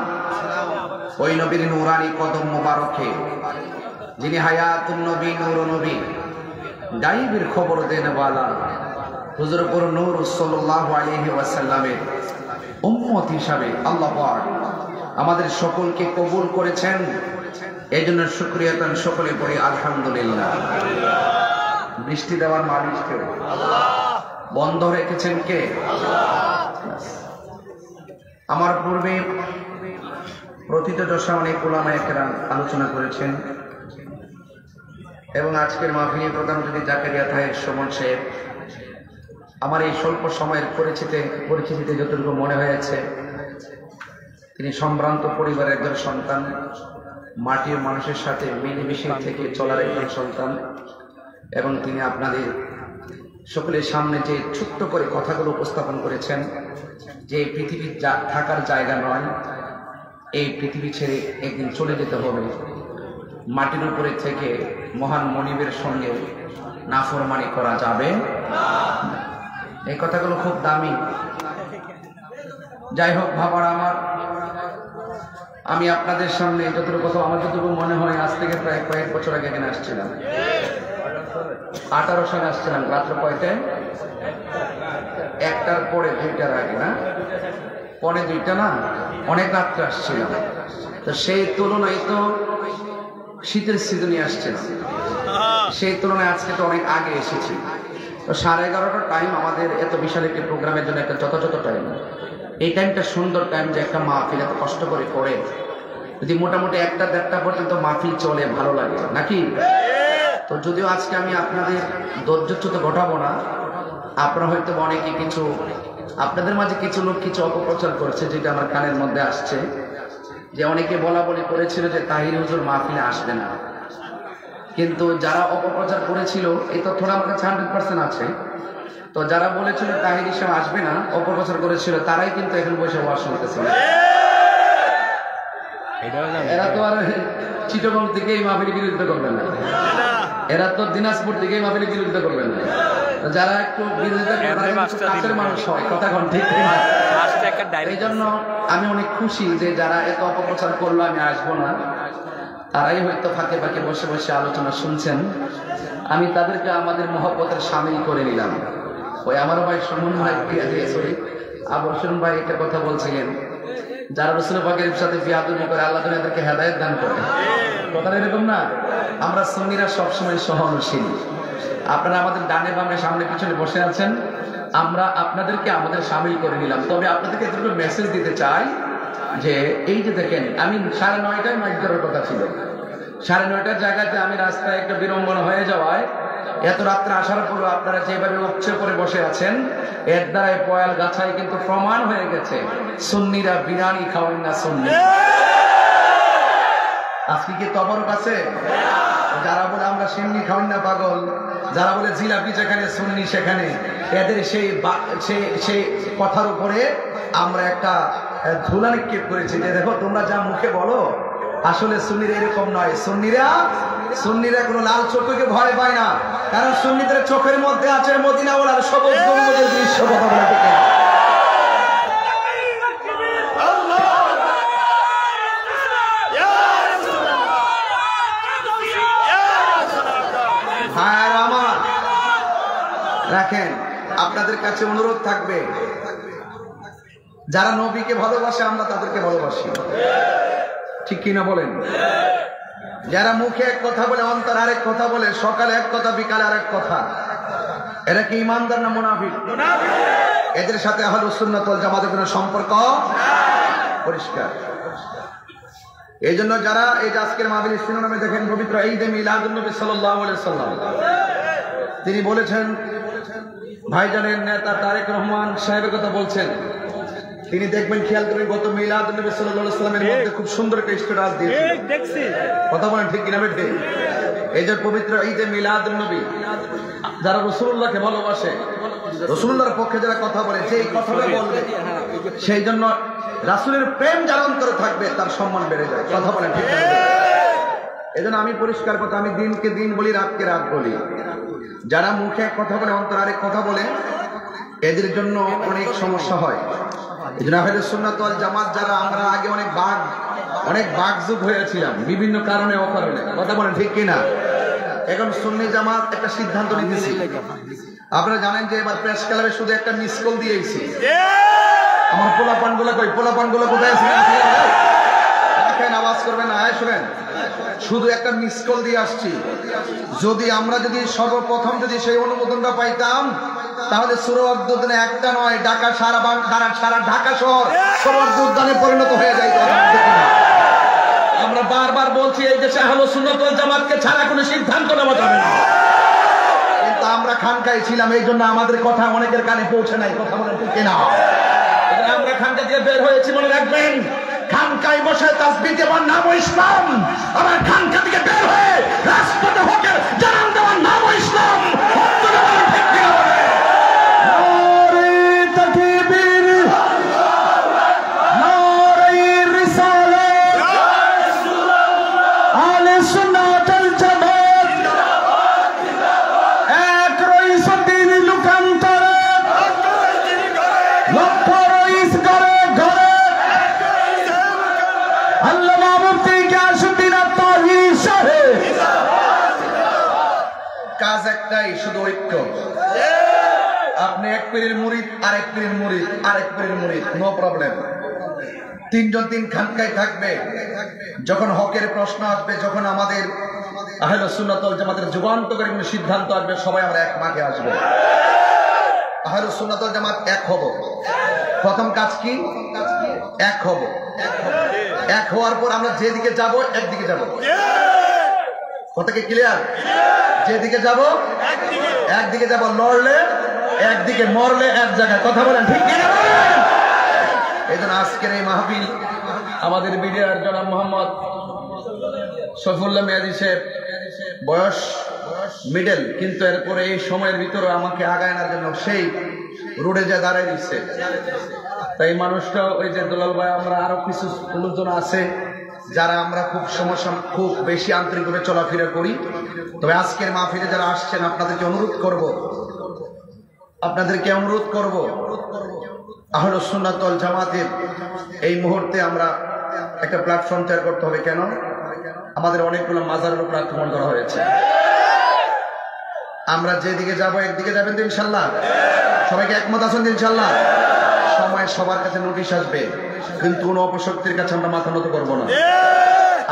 ওই নবীর নূরানি কদম মোবারকে, যিনি হায়াতুন নবী, নূর নবী, গায়বের খবর দেন ওয়ালা হুজুর পুর নূর সাল্লাল্লাহু আলাইহি ওয়াসাল্লামের উম্মত হিসাবে আল্লাহ পাক আমাদের সকলকে কবুল করেছেন। এই জন্য শুকরিয়া তান সকলে পড়ি আলহামদুলিল্লাহ। বৃষ্টি দেওয়ার মালিক কে? আল্লাহ। বন্ধ রেখেছেন কে? আল্লাহ। আমার পূর্বে প্রথিতযশা অনেক উলামায়ে কেরাম আলোচনা করেছেন এবং আজকের মাহফিলে প্রধান অতিথি জাকারিয়া তাহের সুমন সাহেব আমার এই স্বল্প সময়ের পরিচিতিতে যতটুকু মনে হয়েছে, তিনি সম্ভ্রান্ত পরিবারের একজন সন্তান, মাটির মানুষের সাথে মিলেমিশে থেকে চলার একজন সন্তান, এবং তিনি আপনাদের সকলের সামনে যে ছোট্ট করে কথাগুলো উপস্থাপন করেছেন যে পৃথিবীর থাকার জায়গা নয়, এই পৃথিবী ছেড়ে একদিন চলে যেতে হবে, মাটির উপরে থেকে মহান মনিবের সঙ্গে নাফরমানি করা যাবে না। এই কথাগুলো খুব দামি। যাই হোক বাবার আমার, আমি আপনাদের সামনে যতটুকু কথা আমার যতটুকু মনে হয় আজ থেকে প্রায় কয়েক বছর আগে এখানে আসছিলাম, 18 সালে আসছিলাম। রাত্র কয়টায়? 1টার পরে 2টার আগে না, পরে 2টা না, অনেক রাত্রে আসছিলাম। তো সেই তুলনায় তো শীতের সিজনে আসছিলাম, সেই তুলনায় আজকে তো অনেক আগে এসেছি। তো 11:30টার টাইম আমাদের এত বিশাল একটি প্রোগ্রামের জন্য একটা যথাযথ টাইম। এই টাইমটা সুন্দর টাইম যে একটা মাহফিল এত কষ্ট করে করে যদি মোটামুটি 1টা-1:30 পর্যন্ত মাহফিল চলে ভালো লাগে নাকি? তো যদিও আজকে আমি আপনাদের ধৈর্যচ্যুত ঘটাবো না, আপনারা হয়তো অনেকে কিছু আপনাদের মাঝে কিছু লোক কিছু অপপ্রচার করছে, যেটা আমার কানের মধ্যে আসছে, যে অনেকে বলা বলি করেছিল যে তাহির হুজুর মাহফিলে আসবে না। কিন্তু যারা অপপ্রচার করেছিল এই তথ্যটা আমার কাছে 100% আছে। তো যারা বলেছিল তাহির হিসেবে আসবে না, অপপ্রচার করেছিল, তারাই কিন্তু এখন বসে ওয়াজ শুনতেছে। এরা তো আর চিটাগং থেকে এই মাহফিলের বিরোধিতা করবেন না, এরা তো দিনাজপুর থেকে এই মাহফিলের বিরোধিতা করবেন না। যারা একটু বিরোধিতা করে কাছের মানুষ হয়, কথা কোন ঠিক না। এই জন্য আমি অনেক খুশি যে যারা এত অপপ্রচার করলো আমি আসবো না, তারাই হয়তো ফাঁকে ফাঁকে বসে বসে আলোচনা শুনছেন। আমি তাদেরকে আমাদের মহব্বতের সামিল করে নিলাম। ওই আমার ভাই সুমন ভাই আবর্ষণ ভাই একটা কথা বলছিলেন, যারা রাসূল পাকের সাথে বিয়াদবি করে আল্লাহ তাদেরকে হেদায়েত দান করে, কথাটা এরকম না? আমরা সুন্নিরা সবসময় সহনশীল। আপনারা আমাদের ডানে বামে সামনে পিছনে বসে আছেন, আমরা আপনাদেরকে আমাদের সামিল করে নিলাম। তবে আপনাদেরকে এতটুকু মেসেজ দিতে চাই যে এই যে দেখেন, আমি 9:30টায় মাইক ধরার কথা ছিল, 9:30টার জায়গাতে আমি রাস্তায় একটা বিড়ম্বনা হয়ে যাওয়ায় এত রাত্রে আসার পরও আপনারা যেভাবে উপচে করে বসে আছেন, এর দ্বারাই পয়াল গাছায় কিন্তু প্রমাণ হয়ে গেছে সুন্নিরা বিরিয়ানি খাওয়াই না সুন্নি। আজকে কি তবরক আছে? যারা বলে আমরা সিন্নি খাওয়াই না পাগল, যারা বলে জিলাপি যেখানে সুন্নি সেখানে, এদের সেই কথার উপরে আমরা একটা ধুলা নিক্ষেপ করেছি যে দেখো তোমরা যা মুখে বলো আসলে সুন্নিরা এরকম নয়। সুন্নিরা কোনো লাল চোখকে ভয় পায় না, কারণ সুন্নিদের চোখের মধ্যে আছে মদিনা ওয়ালার সবুজ গম্বুজের দৃশ্য। কথা বলা ঠিক না? ভাইয়ার আমার রাখেন, আপনাদের কাছে অনুরোধ থাকবে, যারা নবীকে ভালোবাসে আমরা তাদেরকে ভালোবাসি, ঠিক কিনা বলেন? যারা মুখে এক কথা বলে অন্তর আরেক কথা বলে, সকালে এক কথা বিকালে আরেক কথা, এরা কি ইমানদার না মুনাফিক? এদের সাথে আহলুস সুন্নাত ওয়াল জামাতের কোনো সম্পর্ক পরিষ্কার। এই জন্য যারা এই যে আজকের মাহফিলের শিরোনামে দেখেন পবিত্র ঈদে মিলাদুন নবী সাল্লাল্লাহু আলাইহি সাল্লাম, তিনি বলেছেন, ভাইজানের নেতা তারেক রহমান সাহেবের কথা বলছেন, তিনি দেখবেন খেয়াল করে গত মিলাদুন নবী সাল্লাল্লাহু আলাইহি সাল্লামের মধ্যে খুব সুন্দর একটা স্ট্যাটাস দিয়েছেন। কথা বলেন ঠিক কিনা বেঠে? এই যে পবিত্র ঈদে মিলাদুন নবী, যারা রাসূলুল্লাহকে ভালোবাসে, রাসূলুল্লাহর পক্ষে যারা কথা বলে, যে কথাটা বলবে সেই জন্য রাসূলের প্রেম যার অন্তরে থাকবে তার সম্মান বেড়ে যায়। কথা বলেন ঠিক কিনা? এই জন্য আমি পরিষ্কার কথা, আমি দিনকে দিন বলি, রাতকে রাত বলি। যারা মুখে এক কথা বলে অন্তরে আরেক কথা বলে, এদের জন্য অনেক সমস্যা হয়। এই জন্য আহলে সুন্নাত ওয়াল জামাত যারা, আমরা আগে অনেক বাকযুগ হয়েছিলাম বিভিন্ন কারণে অকারণে। কথা বলেন ঠিক কিনা? এখন সুন্নি জামাত একটা সিদ্ধান্ত নিতেছি। আপনারা জানেন যে এবার প্রেস ক্লাবে শুধু একটা মিস কল দিয়েছি। আমার পোলাপানগুলো কই? পোলাপানগুলো কোথায় আছে? দেখেন, আওয়াজ করবেন না, শুনেন, শুধু একটা মিস কল দিয়ে আসছি। আমরা যদি সর্বপ্রথম যদি সেই অনুমোদনটা পাইতাম, তাহলে সুরওয়ার্দ উদ্যানে একটা নয়, ঢাকা সারা ঢাকা শহর সুরওয়ার্দ উদ্যানে পরিণত হয়ে যায়। আমরা বারবার বলছি এই দেশে আহলে সুন্নাত ওয়াল জামাতকে ছাড়া কোনো সিদ্ধান্ত নেওয়া যাবে না, কিন্তু আমরা খানকায় ছিলাম, এই জন্য আমাদের কথা অনেকের কানে পৌঁছে নাই। কথা বলেন ঠিক কিনা? আমরা খানকা দিয়ে বের হয়েছি, মনে রাখবেন, খানকায় বসে তাসবিহ দেওয়ার নাম ইসলাম, আবার খানকা থেকে বের হয়ে রাজপথে হকের জানান দেওয়ার নাম ইসলাম। কাজ একটাই, শুধু ঐক্য। আপনি এক পীরের মুরিদ, আরেক পীরের মুরিদ, আরেক পীরের মুরিদ, নো প্রবলেম। তিনজন তিন খানকায় থাকবে। যখন হকের প্রশ্ন আসবে, যখন আমাদের আহলে সুন্নাত ওয়াল জামাতের যুগান্তকারী কোনো সিদ্ধান্ত আসবে, সবাই আমরা এক মাঠে আসবো। আহলে সুন্নাত ওয়াল জামাত এক হব। প্রথম কাজ কি? এক হব। এক হওয়ার পর আমরা যেদিকে যাব একদিকে যাব। কথা কি ক্লিয়ার? যেদিকে যাব একদিকে যাব, লড়লে একদিকে, মরলে এক জায়গায়। কথা বলেন ঠিক কিনা? এই জন্য আজকের এই মাহফিল আমাদের বিডিআর জনাব মোহাম্মদ শফিউল্লাহ মেয়াদী সাহেব, বয়স মিডল, কিন্তু এরপরে এই সময়ের ভিতরে আমাকে আগায় আনার জন্য সেই রোডে যা দাঁড়ায় দিচ্ছে। তাই মানুষটা, ওই যে দুলাল ভাই, আমরা আরো কিছু লোকজন আছে যারা আমরা খুব বেশি আন্তরিকভাবে চলাফেরা করি। তবে আজকের মাহফিলে যারা আসছেন, আপনাদেরকে অনুরোধ করব আহলে সুন্নাত ওয়াল জামাতের এই মুহূর্তে আমরা একটা প্ল্যাটফর্ম তৈরি করতে হবে। কেন? আমাদের অনেকগুলো মাজারের উপর আক্রমণ করা হয়েছে। আমরা যেদিকে যাব একদিকে যাবেন তো ইনশাল্লাহ? সবাইকে একমত আছেন ইনশাল্লাহ? সময় সবার কাছে নোটিশ আসবে, কিন্তু কোন অপশক্তির কাছে আমরা মাথা নত করবো না।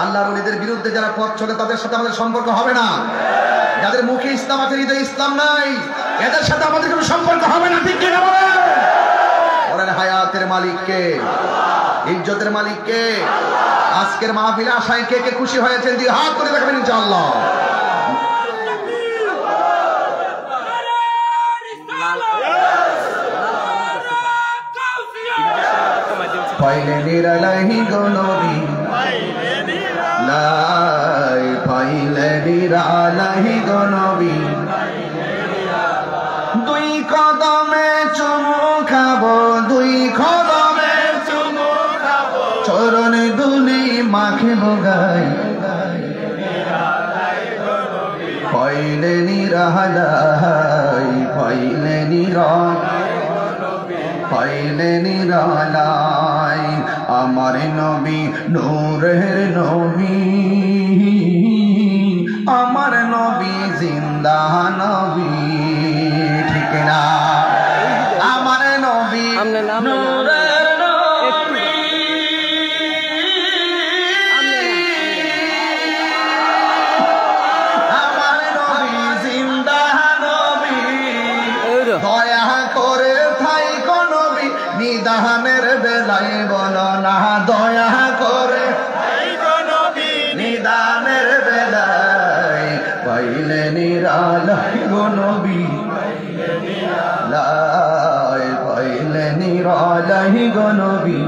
আল্লাহর ওলিদের বিরুদ্ধে যারা পথ চলে, তাদের সাথে আমাদের সম্পর্ক হবে না। যাদের মুখে ইসলাম আছে, হৃদয়ে ইসলাম নাই, এদের সাথে আমাদের কোনো সম্পর্ক হবে না। ঠিক কিনা বলেন? হায়াতের মালিক কে? ইজ্জতের মালিক কে? আজকের মাহফিলে আশায় কে কে খুশি হয়েছেন? দিয়ে হাত করে দেখাবেন ইনশাআল্লাহ। পাইলে নিরালাহি গো নবী, লাই পাইলে নিরালাহি গো নবী, দুই কদমে চুমু খাবো, দুই কদমে চুমু খাবো, চরণে দুলি মাখিব গাই, পাইলে নিরালাই, পাইলে পাইলে নিরালাই, আমার নবী নূরের নবী, আমার নবী জিন্দা নবী। ঠিক না? আমার নবী নূরের নবী, আমার নবী জিন্দা নবী, দয়া করে থাইকো না দয়া করে নিদানের বেলায় পাইলে নিরালাই গো নবী পাইলে নিরালাই গো নবী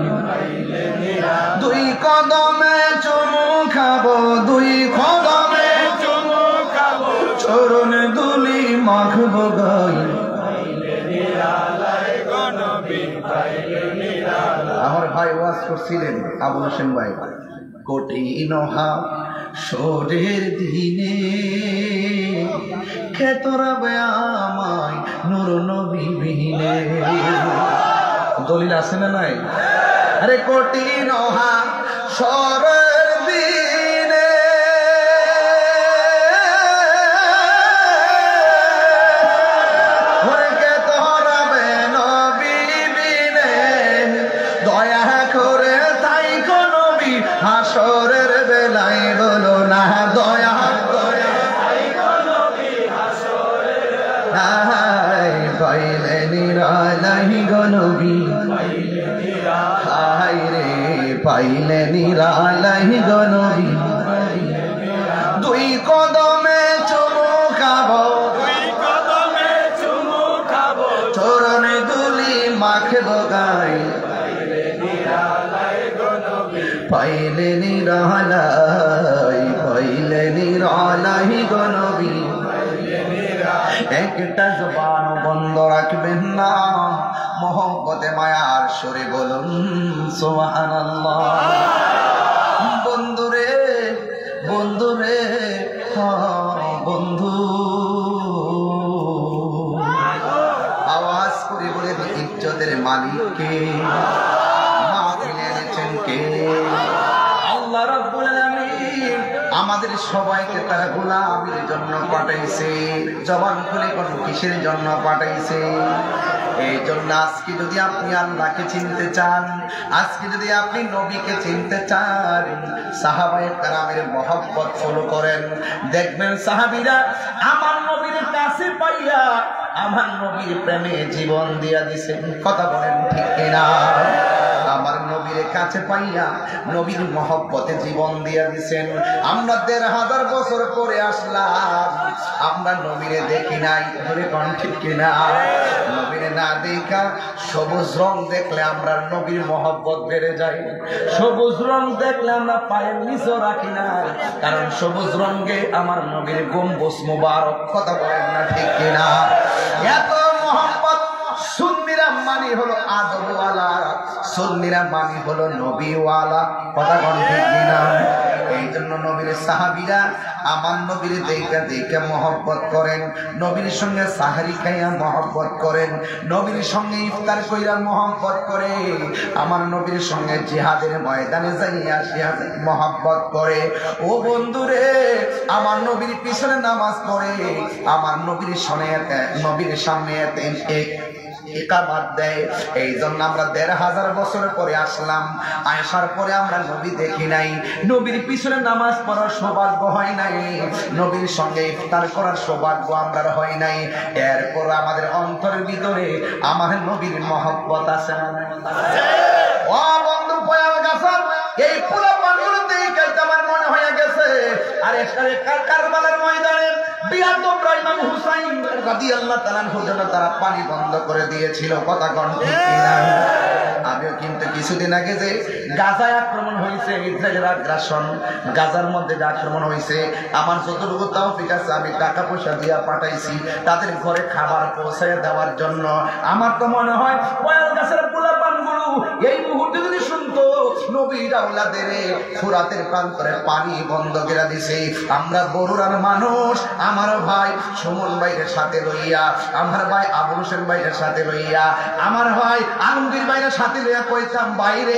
দুই কদমে চুমু খাবো দুই কদমে চুমু খাবো চরণ দুলি মাখবো গাই আমার ভাই ওয়াজ করছিলেন আবুল হোসেন ভাই কঠিন হাসরের দিনে খেতরাবে আমায় নূর নবী বিনে দলিল আছে না নাই আরে কঠিন হাসরের দিনে খেতরাবে নবী বিনে দয়া করে তাই গো নবী হাসরের বেলায় বলো না দয়া পাইলে নিরালাই গো নবী হায় রে পাইলে নিরালাই গো নবী দুই কদমে চুমু খাবো চরণে দুলি মাখবো গাই পাইলে নিরালাই গো নবী একটা জবান বন্ধ রাখবেন না মোহব্বতে মায়ার সুরে বলুন সুবহানাল্লাহ বন্ধুরে বন্ধুরে বন্ধু আওয়াজ করে বলে ইজ্জতের মালিককে মাহফিলে এনেছেন কে আল্লাহ রাব্বুল আলামিন আমাদের সবাইকে তার গোলামির জন্য পাঠাইছে জবান খুলে কোন কিসের জন্য পাঠাইছে এই জন্য আজকে যদি আপনি আল্লাহকে চিনতে চান আজকে যদি আপনি নবীকে চিনতে চান সাহাবায়ে কেরামের মহব্বত ফলো করেন দেখবেন সাহাবীরা আমার নবীর কাছে পাইয়া আমার নবীর প্রেমে জীবন দিয়া দিয়েছেন কথা বলেন ঠিক কিনা আমার নবীর কাছে পাইয়া নবীর মহব্বতে জীবন দিয়া দিয়েছেন আমরা ১৫০০ বছর পরে আসলাম আমরা নবীরে দেখি নাই ধরে কোন ঠিক কিনা নবীরে না দেখা সবুজ রং দেখলে আমরা নবীর মহব্বত বেড়ে যায় সবুজ রং দেখলে আমরা পায়ের নিচে রাখি না কারণ সবুজ রঙে আমার নবীর গম্বুজ মুবারক কথা বলেন না ঠিক কিনা এত মহব্বত সুন্নিরা মানি হলো আদবওয়ালা সুন্নিরা মানি হলো নবীওয়ালা কথা কোন ঠিক কিনা এই জন্য নবীর সাহাবীরা আমার নবীর দেখে মহব্বত করেন নবীর সঙ্গে সাহারি খাইয়া মহব্বত করেন নবীর সঙ্গে ইফতার কইরা মহব্বত করে আমার নবীর সঙ্গে জিহাদের ময়দানে যাইয়া মহব্বত করে ও বন্ধুরে আমার নবীর পিছনে নামাজ পড়ে আমার নবীর সামনে ইকামত দেয় এই জন্য আমরা ১৫০০ বছর পরে আসলাম আসার পরে আমরা নবী দেখি নাই নবীর পিছনে নামাজ পড়ার সৌভাগ্য হয় নাই নবীর সঙ্গে ইফতার করার সৌভাগ্য আমরা হয় নাই এরপর আমাদের অন্তরের ভিতরে আমার নবীর মহব্বত আছে না ও বন্ধু পয়াল গাছার এই পুরো পানিগুলোতে আমার মনে হয়ে গেছে আর কারবালার ময়দানে ইমাম হুসাইন রাদিয়াল্লাহু তাআলা হুজুর তারা পানি বন্ধ করে দিয়েছিল কথা কোন ঠিক কিনা আমিও কিন্তু কিছুদিন আগে যে গাজায় আক্রমণ হয়েছে ইসরায়েলের আগ্রাসন গাজার মধ্যে যে আক্রমণ হয়েছে আমার যতটুকু তৌফিক আছে আমি টাকা পয়সা দিয়া পাঠাইছি তাদের ঘরে খাবার পৌঁছায় দেওয়ার জন্য আমার তো মনে হয় পয়াল গাছের পোলাপানগুলো এই মুহূর্তে যদি শুনতো নবীর আওলাদের ফুরাতের প্রান্তরে পানি বন্ধ করে দিছে আমরা বড়ুরার মানুষ আমার ভাই সুমন ভাইয়ের সাথে লইয়া আমার ভাই আবুল হোসেন ভাইয়ের সাথে লইয়া আমার ভাই আলমগীর ভাইয়ের সাথে লইয়া কইতাম বাইরে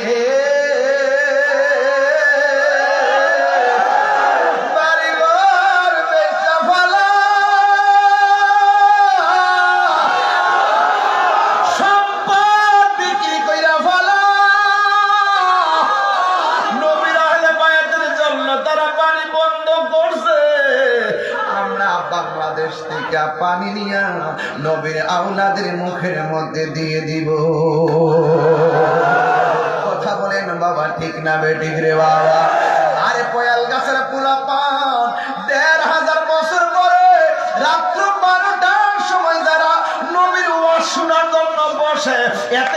পানি নিয়া নবীর আওলাদের মুখের মধ্যে দিয়ে দিব কথা বলেন বাবা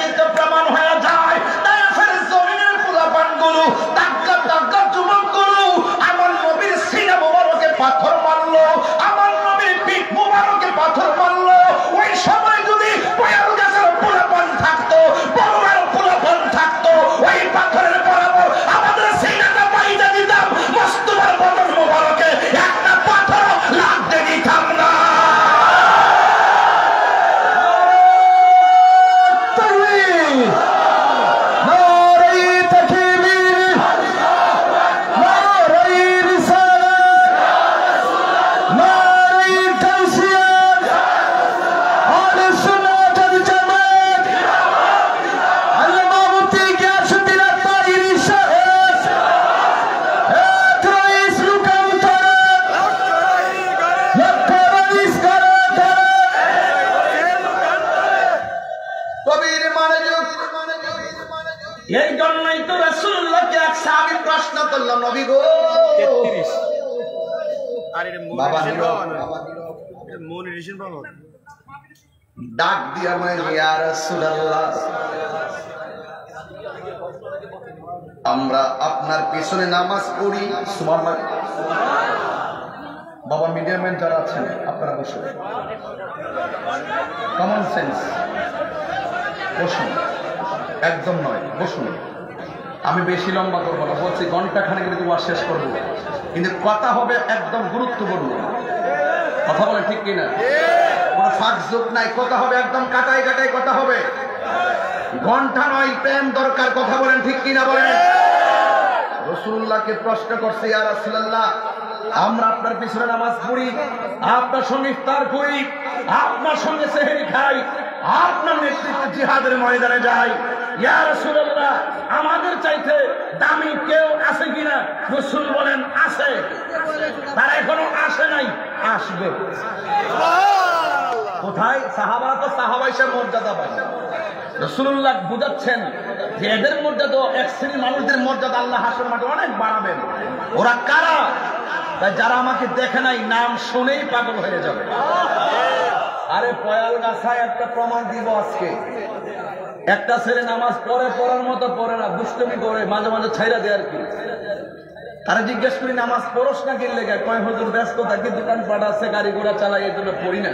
এটাই তো প্রমাণ হয়ে যায়। তাই আসলে জমিনের পোলাপানগুলো টাক্কা টাক্কা যুবকগুলো আমার নবীর সিনা মোবারকে পাথর মারলো, আমার নবীর পিঠ মোবারকে পাথর মারলো। ওই সময় যদি পয়াল গাছের পোলাপান থাকতো, বড়ার পোলাপান থাকতো, ওই পাথরের বরাবর আমাদের সিনাটা পাইতে দিতাম, মস্তবার বদন মোবারকে একটা পাথর লাগতে দিতাম না। এই জন্যই তো রাসূলুল্লাহকে এক সাহাবী প্রশ্ন করল, নবী গো বাবা ডাক দিয়া বলেন, ইয়া রাসূলুল্লাহ আমরা আপনার পিছনে নামাজ পড়ি। সুবহানাল্লাহ। বাবা মিডিয়া ম্যান যারা আছেন আপনারা বসুন, কমন সেন্স, বসুন, একদম নয়, বসুন। আমি বেশি লম্বা করবো না, বলছি ঘন্টা খানেক কিন্তু ওয়াজ শেষ করবো, কিন্তু কথা হবে একদম গুরুত্বপূর্ণ। কথা বলে ঠিক কিনা? কোনো ফাঁক যোগ নাই, কথা হবে একদম কাটাই কাটাই কথা হবে, ঘন্টা নয়, প্রেম দরকার। কথা বলেন ঠিক কিনা বলেন? রাসূলুল্লাহকে প্রশ্ন করছে, ইয়া রাসূলুল্লাহ আমরা আপনার পিছনে নামাজ পড়ি, আপনার সঙ্গে ইফতার করি, আপনার সঙ্গে সেহরি খাই, আপনার নেতৃত্বে জিহাদের ময়দানে যাই, ইয়া রাসূলুল্লাহ আমাদের চাইতে দামি কেউ আছে কিনা? রাসূল বলেন আছে। তারা এখনো আসে নাই, আসবে। কোথায়? সাহাবারা তো সাহাবা হিসেবে মর্যাদা পায়। রাসূলুল্লাহ বুঝাচ্ছেন যে এদের মর্যাদা, এক শ্রেণীর মানুষদের মর্যাদা আল্লাহ হাসর মাঠে অনেক বাড়াবেন। ওরা কারা? তাই যারা আমাকে দেখে নাই, নাম শুনেই পাগল হয়ে যাবে। আরে পয়াল গাছায় একটা প্রমাণ দিব আজকে। একটা ছেলে নামাজ পড়ে, পড়ার মতো পড়ে না, দুষ্টমি করে, মাঝে মাঝে ছাইরা দেয় আর কি। তারা জিজ্ঞেস করি নামাজ পড়স না কিনলে, কয় হুজুর ব্যস্ত থাকি, দোকান পাট আছে, গাড়ি ঘোড়া চালাই, এই জন্য পড়ি না।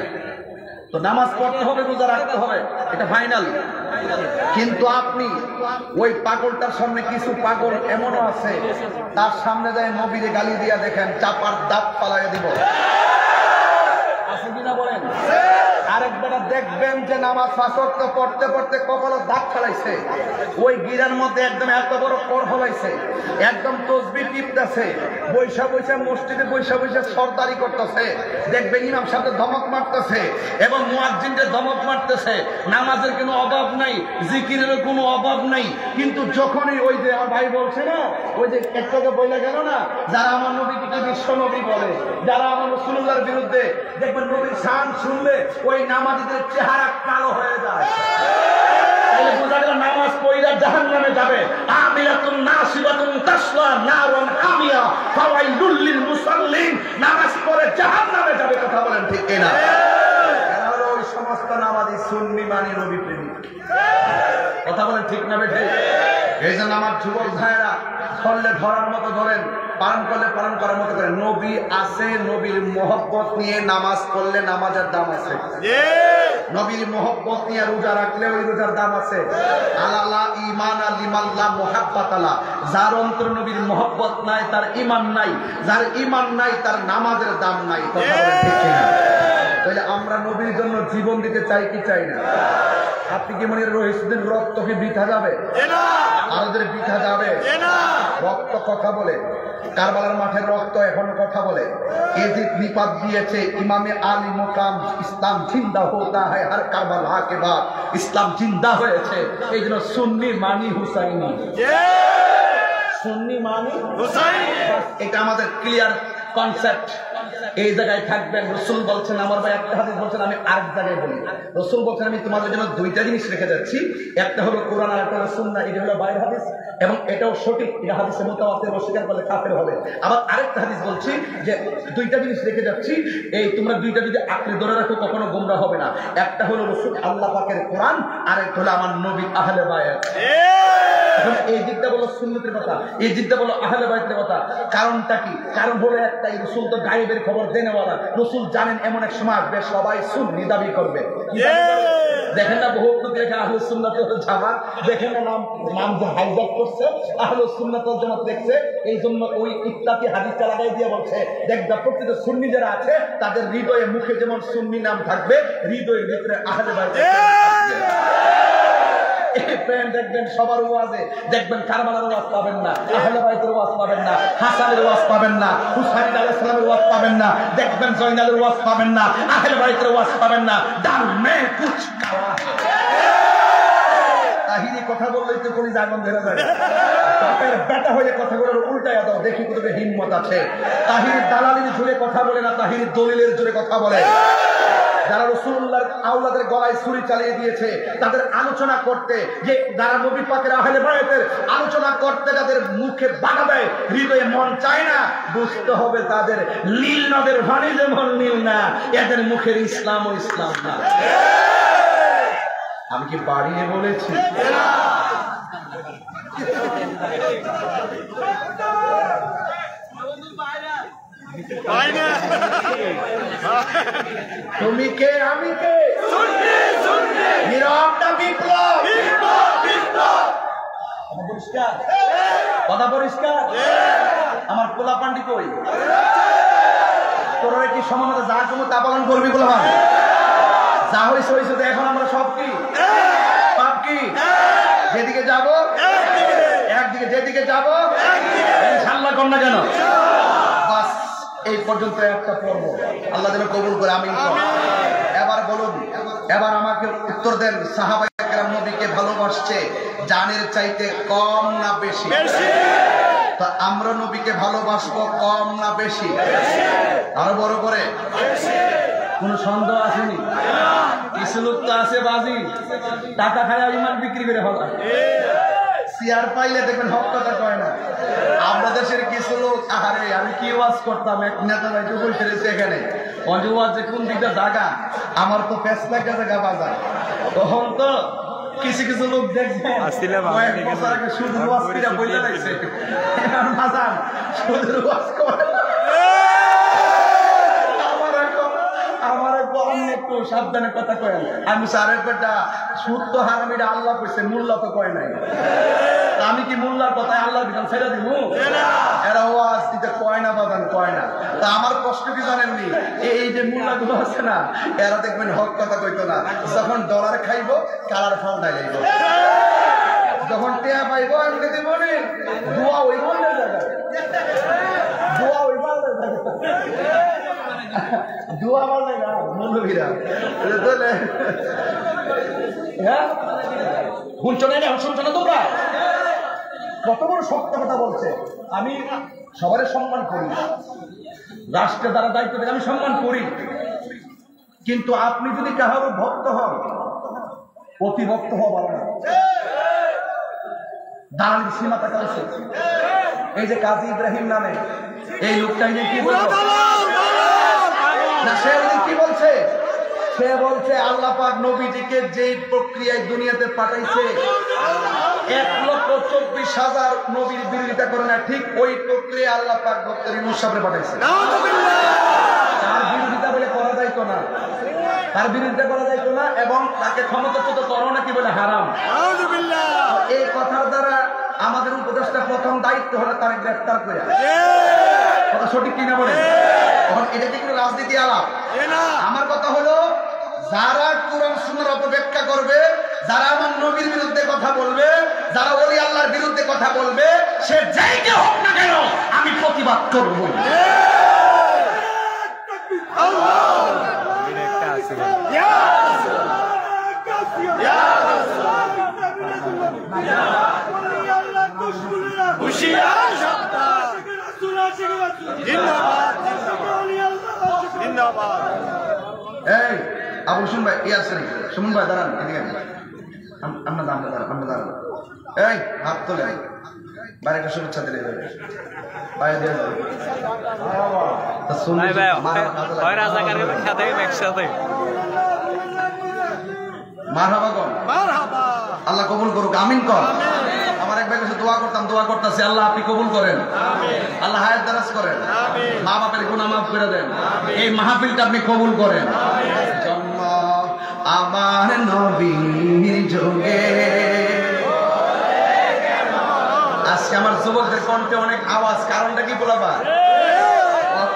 তো নামাজ পড়তে হবে, রোজা রাখতে হবে, এটা ফাইনাল। কিন্তু আপনি ওই পাগলটার সামনে, কিছু পাগল এমনও আছে তার সামনে যায় নবীরে গালি দিয়া দেখেন চাপার দাঁত পালাইয়া দিব। আছে কিনা বলেন? আরেকবার দেখবেন যে নামাজ পাঁচ ওয়াক্ত পড়তে পড়তে কপালে দাগ ফেলাইছে, ওই গিরার মধ্যে একদম এত বড় কর ফলাইছে, একদম তসবিহ টিপতেছে, বৈশা বৈশা মসজিদে বৈশা বৈশা সরদারি করতেছে। দেখবেন ইমাম সাহেব ধমক মারতেছে এবং মুয়াজ্জিনদের ধমক মারতেছে। নামাজের কোনো অভাব নাই, জিকিরের কোনো অভাব নাই। কিন্তু যখনই ওই যে আমার ভাই বলছে না, ওই যে একটাকে বইলা গেল না, যারা আমার নবীকে বিশ্ব নবী বলে, যারা আমার রাসূলুল্লাহর বিরুদ্ধে, দেখবেন নবীর শান শুনলে ওই নামাজীদের চেহারা কালো হয়ে যায়। তাহলে বোঝা গেল নামাজ পড়িয়া জাহান্নামে যাবে। আমিরাতুন নাসিবাতুন তাসলা নারুন হামিয়া ফাওয়াইলুল লিল মুসাল্লিন, নামাজ পড়ে জাহান্নামে যাবে। কথা বলেন ঠিক কিনা? এরা হলো ওই সমস্ত নামাজি সুন্নি মানি নবী প্রেমিক। কথা বলেন ঠিক না বেঠিক? এই জন্য আমার যুবক ভাইয়েরা ধরলে ধরার মতো ধরেন, পালন করলে পালন করার মতো করেন। নবী আছে, নবীর মহব্বত নিয়ে নামাজ পড়লে নামাজের দাম আছে। নবীর মহব্বত নিয়ে রোজা রাখলে ওই রোজার দাম আছে। আলালা ঈমানা লিমান লা মুহাব্বাতা লা, যার অন্তরে নবীর মহব্বত নাই তার ঈমান নাই, যার ঈমান নাই তার নামাজের দাম নাই। কথা বলেন ঠিক কিনা? তাহলে আমরা নবীর জন্য জীবন দিতে চাই কি চাই না? আপনি কি মনে রহিসদের রক্ত কি বৃথা যাবে? আরদের বৃথা যাবে? রক্ত কথা বলে, কারবালার মাঠের রক্ত এখনো কথা বলে। এজিদ নিপাত দিয়েছে, ইমামে আলী মুকাম ইসলাম জিন্দা হোতা হয়, হর কারবালা কে বাদ ইসলাম জিন্দা হয়েছে। এই জন্য সুন্নি মানি হুসাইনি, সুন্নি মানি হুসাইনি, এটা আমাদের ক্লিয়ার কনসেপ্ট। এই জায়গায় থাকবেন। রাসূল বলছেন, আমার ভাই একটা হাদিস বলছেন, আমি আরেক জায়গায় বলি। রাসূল বলছেন আমি তোমাদের জন্য দুইটা জিনিস রেখে যাচ্ছি, একটা হলো কোরআন আর একটা হলো সুন্নাহ। এটা হলো বাইরের হাদিস এবং এটাও সঠিক, এটা হাদিসে মুতাওয়াতির, অস্বীকার করলে কাফের হবে। আবার আরেকটা হাদিস বলছি যে দুইটা জিনিস রেখে যাচ্ছি, এই তোমরা দুইটা যদি আঁকড়ে ধরে রাখো কখনো গোমরা হবে না। একটা হলো রাসূল আল্লাহ পাকের কোরআন, আর একটা হলো আমার নবী আহলে বায়াত। এখন এই দিকটা বলো সুন্নতের কথা, এই দিকটা বলো আহলে বায়াতের কথা। কারণটা কি? কারণ হলো একটাই, রাসূল তো গায়েবের খবর দেনেওয়ালা। রাসূল জানেন এমন এক সময় আসবে সবাই সুন্নি দাবি করবে। দেখেন না বহুত লোক লেখা আহলুস সুন্নাত ওয়াল জামাত, দেখেন না নাম যে হাইজ্যাক করছে আহলুস সুন্নাত ওয়াল জামাত দেখছে, এই জন্য ওই ইত্তাতি হাদিসটা লাগাই দিয়ে বলছে দেখবা প্রকৃত সুন্নি যারা আছে তাদের হৃদয়ে মুখে যেমন সুন্নি নাম থাকবে, হৃদয়ের ভিতরে আহলে বায়াত দেখবেন। সবার ওয়াজে দেখবেন কারবালার ওয়াজ পাবেন না, আহলে বাইতের ওয়াজ পাবেন না, হাসানের ওয়াজ পাবেন না, হুসাইন আলাইহিস সালামের ওয়াজ পাবেন না, দেখবেন জয়নালের ওয়াজ পাবেন না, আহলে বাইতের ওয়াজ পাবেন না। ডাল মে কুছ খাওয়া তাহিরি কথা বললেই তো কলি জাগন ধরে যাবে। বাপের বেটা হয়ে কথা বলার উল্টায়া দাও, দেখি কত হিম্মত আছে। তাহিরি দালালির জোরে কথা বলে না, তাহিরি দলিলের জোরে কথা বলে। যারা রাসূলুল্লাহর আওলাদের গলায় ছুরি চালিয়ে দিয়েছে তাদের আলোচনা করতে, যে যারা নবী পাকের আহলে বায়াতের আলোচনা করতে যাদের মুখে বাধা দেয়, হৃদয়ে মন চায় না, বুঝতে হবে তাদের নীল নদের পানি যেমন নীল না, এদের মুখের ইসলাম ও ইসলাম না। আমি কি বাড়িয়ে বলেছি? তুমি কে আমি কে? নীরবটা বিপ্লব। পরিষ্কার কথা, পরিষ্কার। আমার পোলা পান্ডি কই? তোরা কি সময় মতো যা কমো তা পালন করবি? বলবা যা হয়েছে হয়েছে, এখন আমরা সব কি পাপ কি? যেদিকে যাব একদিকে, যেদিকে যাব ইনশাআল্লাহ কর না কেন? বাস এই পর্যন্ত একটা পর্ব, আল্লাহ যেন কবুল করে, আমিন। এবার বলুন, এবার আমাকে উত্তর দেন, সাহাবায়ে কেরাম নবীকে ভালোবাসছে জানের চাইতে কম না বেশি? তা আমরা নবীকে ভালোবাসবো কম না বেশি? আরো বড় করে। কোন সন্দেহ আসেনি? কিছু লোক তো আছে বাজি, টাকা খায় ইমান বিক্রি করে ফেলা। চেয়ার পাইলে দেখবেন হক কথা কয় না। আমরা দেশের কিছু লোক, আরে আমি কি ওয়াজ করতাম, এক নেতা ভাইকে বসে রয়েছে এখানে, অজুয়াজ যে কোন দিকটা জায়গা, আমার তো ফেসলা জায়গা বাজার। তখন তো কিছু কিছু লোক দেখবে শুধু ওয়াজ করে বইলে লাগছে, শুধু ওয়াজ করে। একটু সাবধানে কথা কয়। আমি সারের পেটা সুদ তো হারামিটা আল্লাহ কইছে, মোল্লা তো কয় নাই। আমি কি মোল্লার কথায় আল্লাহর বিধান ছেড়ে দিব? এরা ওয়াজ দিতে কয় না, বাদান কয় না। তা আমার কষ্ট কি জানেননি? এই যে মোল্লা গুলো আছে না, এরা দেখবেন হক কথা কইতো না। যখন ডলার খাইব কালার ফাউন্ডাই যাইব, যখন টেয়া পাইব আমি দিব নি, দোয়া ওই বন্ধের জায়গায়, দোয়া ওই বন্ধের জায়গায়, দোয়া বলে না মৌলবীরা। হ্যাঁ শুনছো না? শুনছো না তোমরা? কত বড় শক্ত কথা বলছে। আমি সবার সম্মান করি, রাষ্ট্রে দ্বারা দায়িত্ব থেকে আমি সম্মান করি, কিন্তু আপনি যদি কাহারও ভক্ত হন, অতি ভক্ত হওয়া ভালো না। দালালির সীমা থাকা উচিত। এই যে কাজী ইব্রাহিম নামে এই লোকটাই কি না, সে কি বলছে? সে বলছে আল্লাহ পাক নবীজিকে যেই প্রক্রিয়ায় দুনিয়াতে পাঠাইছে 1,24,000 নবীর বিরোধিতা করে না, ঠিক ওই প্রক্রিয়া আল্লাহ পাক ডক্টর ইউনূস সাহেবরে পাঠাইছে। তার বিরোধিতা বলে করা যাইতো না, তার বিরোধিতা করা যাইতো না, এবং তাকে ক্ষমতাচ্যুত করো নাকি বলে হারাম। এই কথার দ্বারা আমাদের উপদেষ্টা প্রথম দায়িত্ব হলো তার গ্রেফতার করে। কথা সঠিক কিনা বলে? তখন এটা কি কোনো রাজনীতি আলাপ? আমার কথা হলো, যারা কোরআন সুন্নাহর অপব্যাখ্যা করবে, যারা আমার নবীর বিরুদ্ধে কথা বলবে, যারা ওলি আল্লাহর বিরুদ্ধে কথা বলবে, সে যেই কে হোক না কেন আমি প্রতিবাদ করব। হুশিয়ার এই আবু সুমন ভাই আছে নাকি? সুমন ভাই দাঁড়ান, এদিকে আমরা দাঁড়ান। এই হাত তোলে বাইরে একটা শুভেচ্ছা দিলে বাইরে দিয়ে যাবে। আল্লাহ কবুল করুক, আমিন কর। আমার এক ভাই কাছে দোয়া করতেছি, আল্লাহ আপনি কবুল করেন, আল্লাহ হায়াত দারাজ করেন, মা বাপের গুনাহ মাফ করে দেন, এই মাহফিলটা আপনি কবুল করেন। জন্ম আমার নবীর যুগে। আজকে আমার যুবকদের কণ্ঠে অনেক আওয়াজ, কারণটা কি বলাবা?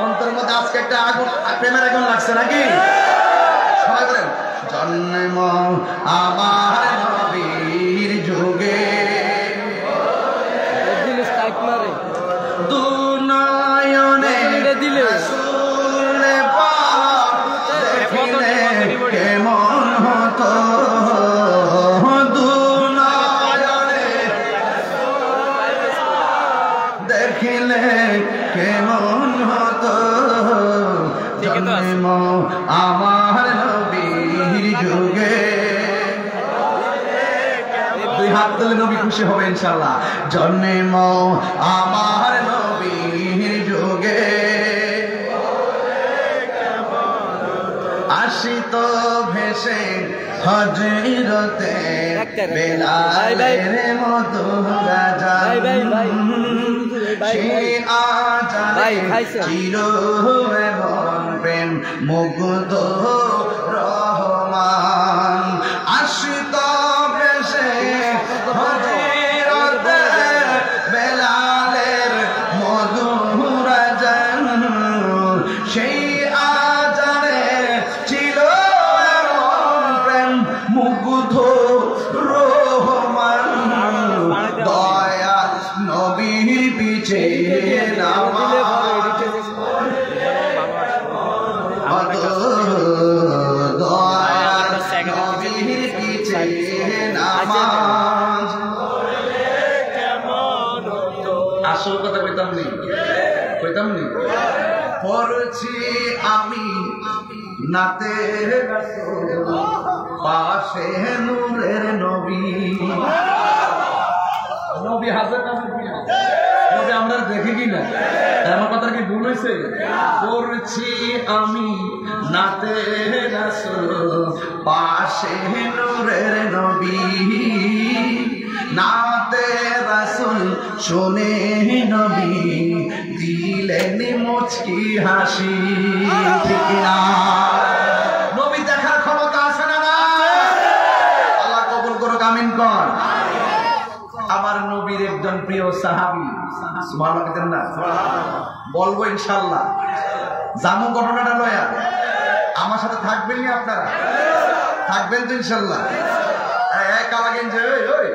অন্তরের মধ্যে আজকে একটা আগুন, প্রেমের আগুন লাগছে নাকি? সবাই বলেন জন্ম আমার নবীর যুগে, দুনয়নে রাসূল পাক দেখিলে কেমন হতো, দুনয়নে দেখিলে কেমন হতো, জন্ম আমার নবীর যুগে। দুই হাত তুলে নবী খুশি হবে ইনশাআল্লাহ। জন্ম আমার নবীর যুগে, আসিত ভেসে হযরতে বেলালের মতো রাজা, সে আজানে চির এবং প্রেম মুগ্ধ রহমান, আসিত ভেসে হযরতে বেলালের মধুর রাজা, সেই আজানে ছিল প্রেম মুগ্ধ রহমান, দয়া নবীর পিছে নামাজ, দয়া নবীর পিছে নামাজ। আসল কথা কইতাম নি পড়ছি আমি নাতে রাসূল, পাশে নূরের নবী, নবী হাজার নবী আমরা দেখি কিনা? আমার কথা কি ভুল হয়েছে? পড়ছি আমি নাতে রাসূল, পাশে নূরের নবী, নাতে রাসূল শুনে নবী দিলেন মুচকি হাসি, ঠিক না? নবী দেখার ক্ষমতা আছে না? আল্লাহ কবুল করুক, আমিন কর। আমার নবীর একজন প্রিয় সাহাবী, সুবহানাল্লাহ কেন না বলবো ইনশাআল্লাহ। জামু ঘটনাটা লয়া আমার সাথে থাকবেন নি? আপনারা থাকবেন তো ইনশাআল্লাহ? এক কালাগেন যে ওই ওই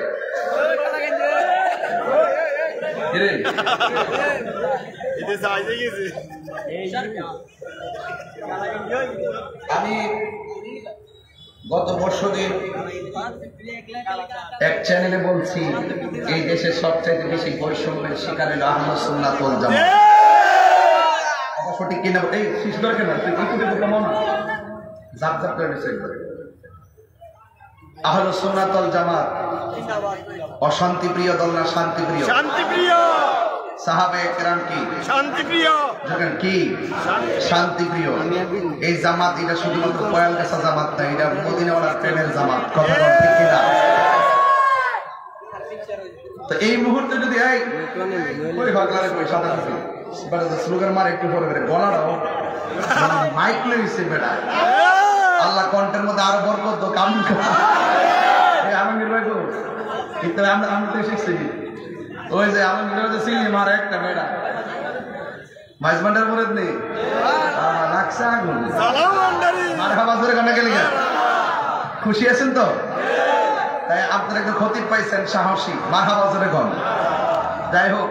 আমি গত বছরের এক চ্যানেলে বলছি, এই দেশের সবচাইতে বেশি বৈষম্যের শিকার হলো আহলে সুন্নাত ওয়াল জামাত। সঠিক কিনা? এই শিশুদের কেন জাপ জাপ করে আহলে সুন্নাত ওয়াল জামাত অশান্তি প্রিয় দল না শান্তি প্রিয়? শান্তি প্রিয়। সাহাবায়ে কেরাম কি শান্তি প্রিয়? দেখেন কি শান্তি প্রিয়। এই জামাত এটা শুধুমাত্র পয়ালগাছা জামাত না, এটা মদিনাওয়ালার প্রেমের জামাত। কথা বল ঠিক কিনা? তো এই মুহূর্তে যদি এই কই ভাগলারে কই সাদা কিছু বারে স্লোগান মারে একটু পরে করে গলাটাও মাইক লইছে বেটা। আল্লাহ কণ্ঠের মধ্যে আরো বরকত দাও, কাম আমি নির্বাহ করব। কিন্তু আমি তো শিখছি ওই যে আমি নির্বাহ ছিলি মার একটা বেটা মাইজমান্ডার পরে নেই লাগছে আগুন মারহাবা ধরে গানে গেলি। খুশি আছেন তো? তাই আপনারা একটু খতিব পাইছেন, সাহসী মারহাবা ধরে গন। যাই হোক,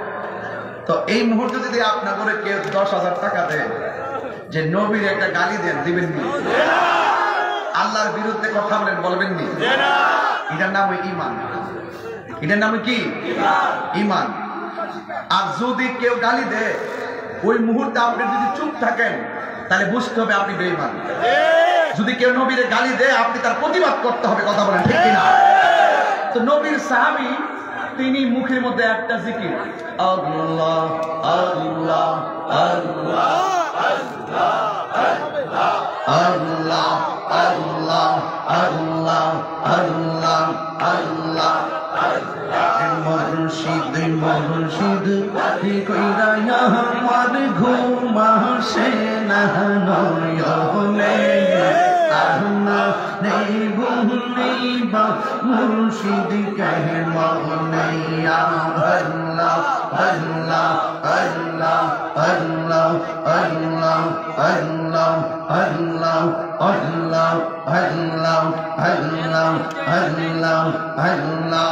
তো এই মুহূর্তে যদি আপনার করে কেউ 10,000 টাকা দেয় যে নবীর একটা গালি দেন, দিবেন নি? আল্লাহর বিরুদ্ধে কথা বলেন, বলবেন নি? এটার নাম ঈমান। এটার নাম কি? ঈমান। আর যদি কেউ গালি দেয় ওই মুহূর্তে আপনি যদি চুপ থাকেন তাহলে বুঝতে হবে আপনি বেঈমান। যদি কেউ নবীর গালি দেয় আপনি তার প্রতিবাদ করতে হবে, কথা বলেন ঠিক কিনা? তো নবীর সাহাবী তিনি মুখের মধ্যে একটা জিকির, আল্লাহ আল্লাহ আল্লাহ আল্লাহ আল্লাহ আল্লাহ আল্লাহ আল্লাহ মুর্শিদ মুর্শিদ কইরা আমার ঘুম আসে না নয়নে আহনা নেই ভুলিবা মুর্শিদ কহে মনে আল্লাহ আল্লাহ আল্লাহ আল্লাহ আল্লাহ আল্লাহ আল্লাহ আল্লাহ আল্লাহ আল্লাহ আল্লাহ আল্লাহ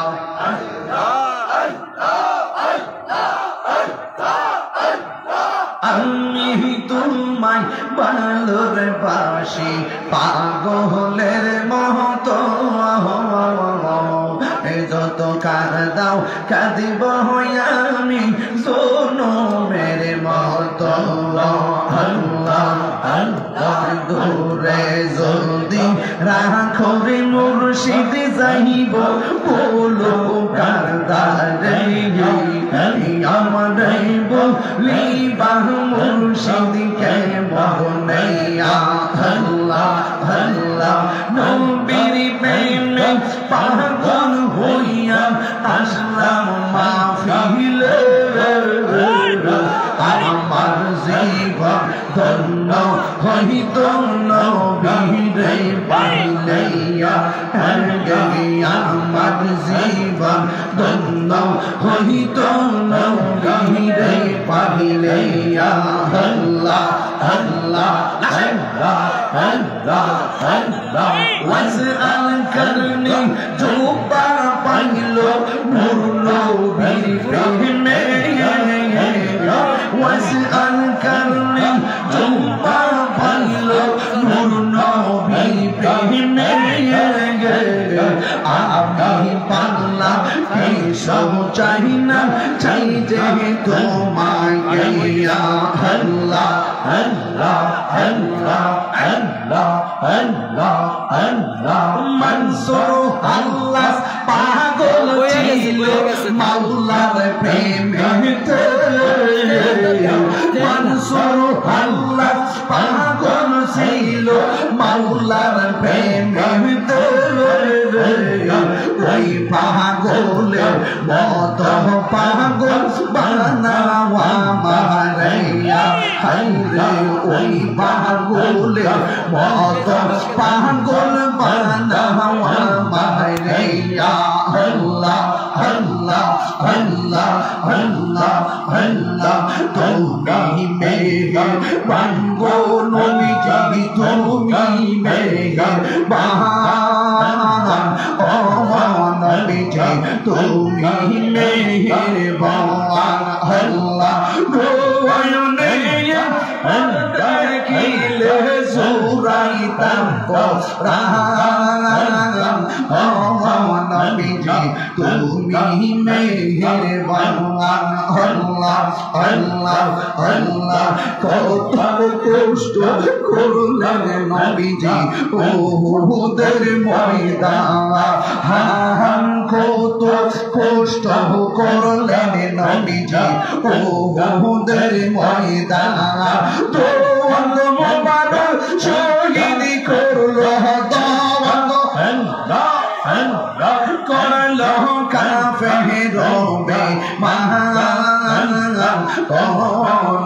আমি তোমায় ভালোরে বাসি পাগলের মতো যত কার দাও কাঁদিব আমি শোনো মেরে মতো দূরে যদি রাখো রে মুর্শিদ যাইব বলো কারদারে আমার বলিবা মুর্শিদ কে মনে আল্লাহ আল্লাহ নবীর প্রেমে পাগল হইয়া আসলাম মাহফিলে আমার জীবন ধন্য হইত নবীরে পাইলেয়া আমার জীবন ধন্য হইত নবীরে পাইলেয়া আল্লাহ আল্লাহ আল্লাহ আল্লাহ আল্লাহ ওয়াসআল করনি জুবা পাইলো নূর নবীর প্রেমে ওয়াসআল করনি জুবা পাইলো নূর নবীর প্রেমে আমি পাল্লা কেসব চাই না চাই যে তোমায় আল্লাহ আল্লাহ আল্লাহ আল্লাহ আল্লাহ আল্লাহ মনসুর আল্লাহ পাগল ছিল মাওলার প্রেমেতে মনসুর আল্লাহ পাগল ছিল মাওলার প্রেমেতে ওই পাগলের মত পাগল বানাওয়া মারাইয়া হাইরে ওই পাগলের মত পাগল বানাওয়া মারাইয়া আল্লাহ আল্লাহ আল্লাহ আল্লাহ আল্লাহ তুমি মেহেরবান গো নবীজি তুমি মেহেরবান ও নবীজি তুমি মেহেরবান আল্লাহ নয়নে দেখিলে সুরাইতাম কোরআন ও নবীজি তুমি মেহেরবান আল্লাহ আল্লাহ আল্লাহ কত কষ্ট করলেন নবীজি ওহুদের ময়দান কত কষ্ট করলেন নবীজি ওহুদের ময়দান তো মোবারক শহীদ করলো করলো কাফের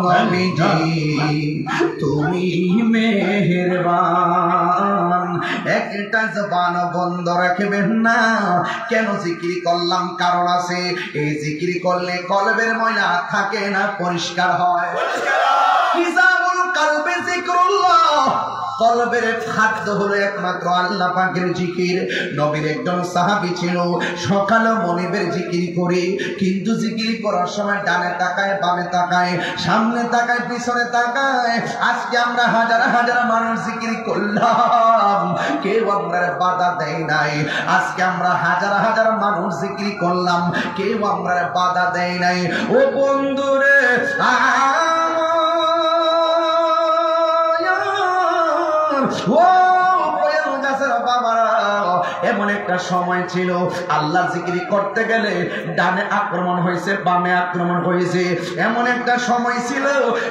নবীজি তুমি মেহেরবান। একটা জবান বন্ধ রাখবেন না। কেন জিকির করলাম? কারণ আছে। এই জিকির করলে কলবের ময়লা থাকে না, পরিষ্কার হয়। হিসাবুল কলবে জিক্রুল্লাহ, কলবের খাদ্য হলো একমাত্র আল্লাহ পাকের জিকির। নবীর একজন সাহাবী ছিল, সকালে মনিবের জিকির করে, কিন্তু জিকির করার সময় ডানে তাকায়, বামে তাকায়, সামনে তাকায়, পিছনে তাকায়। আজকে আমরা হাজার হাজার মানুষ জিকির করলাম, কেউ আমরা বাধা দেয় নাই। আজকে আমরা হাজার হাজার মানুষ জিকির করলাম, কেউ আমরা বাধা দেয় নাই। ও বন্ধুরে ও বাবারা, এমন একটা সময় ছিল আল্লাহ জিকির করতে গেলে ডানে আক্রমণ হয়েছে, বামে আক্রমণ হয়েছে। এমন একটা সময় ছিল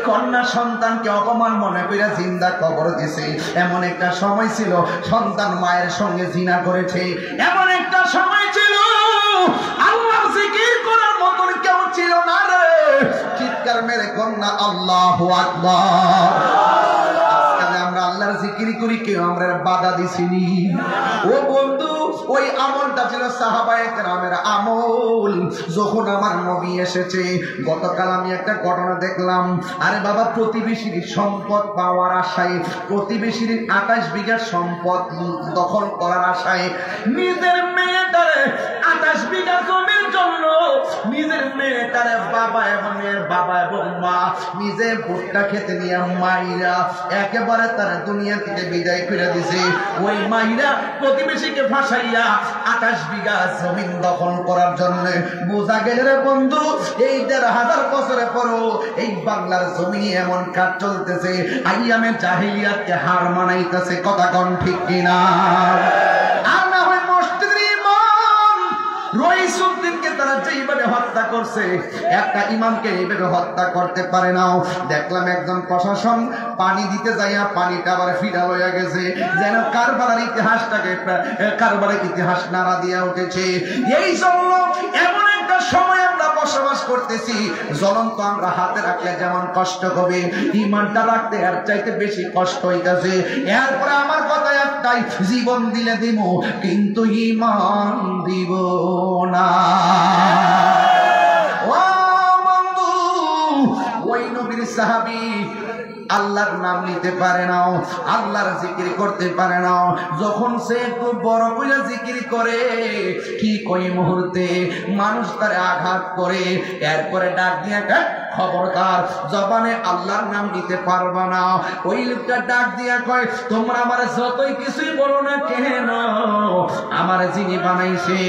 কন্যা সন্তানকে অপমান মনে করে জিন্দা কবর দিছে। এমন একটা সময় ছিল সন্তান মায়ের সঙ্গে জিনা করেছে। এমন একটা সময় ছিল আল্লাহ জিকির করার মতন কেউ ছিল না রে। চিৎকার মেরে কন্যা আল্লাহু আকবার। আমরা আল্লাহর জিকির করি, কেউ আমরা বাধা দিছিনি। ও বন্ধু, ওই আমলটা ছিল সাহাবায়ে কেরামের আমল। যখন আমার নবী এসেছে, গতকাল আমি একটা ঘটনা দেখলাম। আরে বাবা, প্রতিবেশীর সম্পদ পাওয়ার আশায়, প্রতিবেশীর 28 বিঘা সম্পদ দখল করার আশায় নিজের মেয়েটারে 28 বিঘা জমির জন্য নিজের মেয়েটারে বাবা এবং মেয়ের বাবা এবং মা নিজে ভুট্টা খেতে নিয়ে মাইরা একেবারে তারা দুনিয়া থেকে বিদায় করে দিছে। ওই মাইরা প্রতিবেশীকে ফাঁসাইয়া 28 বিঘা জমিন দখল করার জন্য। বোঝা গেল রে বন্ধু, এই 1500 বছরে পরও এই বাংলার জমিনে এমন কাজ চলতেছে, আইয়ামে জাহিলিয়াতকে হার মানাইতেছে। কথা কোন ঠিক কিনা? আর না হয় মসজিদের ইমাম রইসুদ্দিনকে তারা যেইভাবে হত্যা করছে, একটা ইমামকে এইভাবে হত্যা করতে পারে না। দেখলাম একজন প্রশাসন পানি দিতে যাইয়া পানিটা আবার ফিরা হয়ে গেছে, যেন কারবালার ইতিহাসটাকে, কারবালার ইতিহাস নাড়া দিয়া উঠেছে। এই জন্য এমন একটা সময় আমরা বসবাস করতেছি, জ্বলন্ত আমরা হাতে রাখলে যেমন কষ্ট হবে, ইমানটা রাখতে এর চাইতে বেশি কষ্ট হইতেছে। এরপরে আমার কথা একটাই, জীবন দিলে দিব কিন্তু ইমান দিব না। ও বন্ধু, ওই নবীর সাহাবী আল্লাহর নাম নিতে পারে না, আল্লাহর জিকির করতে পারে না। যখন সে একটু বড় করে জিকির করে, ঠিক ওই মুহূর্তে মানুষ তারে আঘাত করে, এরপরে ডাক দিয়ে খবরদার, জবানে আল্লাহর নাম নিতে পারবা না। ওই লোকটা ডাক দিয়া কয়, তোমরা আমার যতই কিছুই বলো না কেন, আমার যিনি বানাইছে,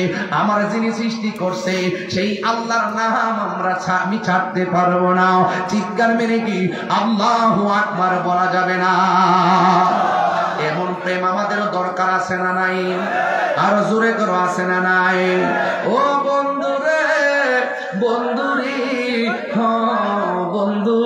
আমার যিনি সৃষ্টি করছে, সেই আল্লাহর নাম আমি ছাড়তে পারবো না। চিৎকার মেরে কি আল্লাহু আকবার বলা যাবে না? এমন প্রেম আমাদেরও দরকার আছে না নাই? আরো জোরে করো, আছে না নাই? ও বন্ধুরে, বন্ধুরে, বন্ধু,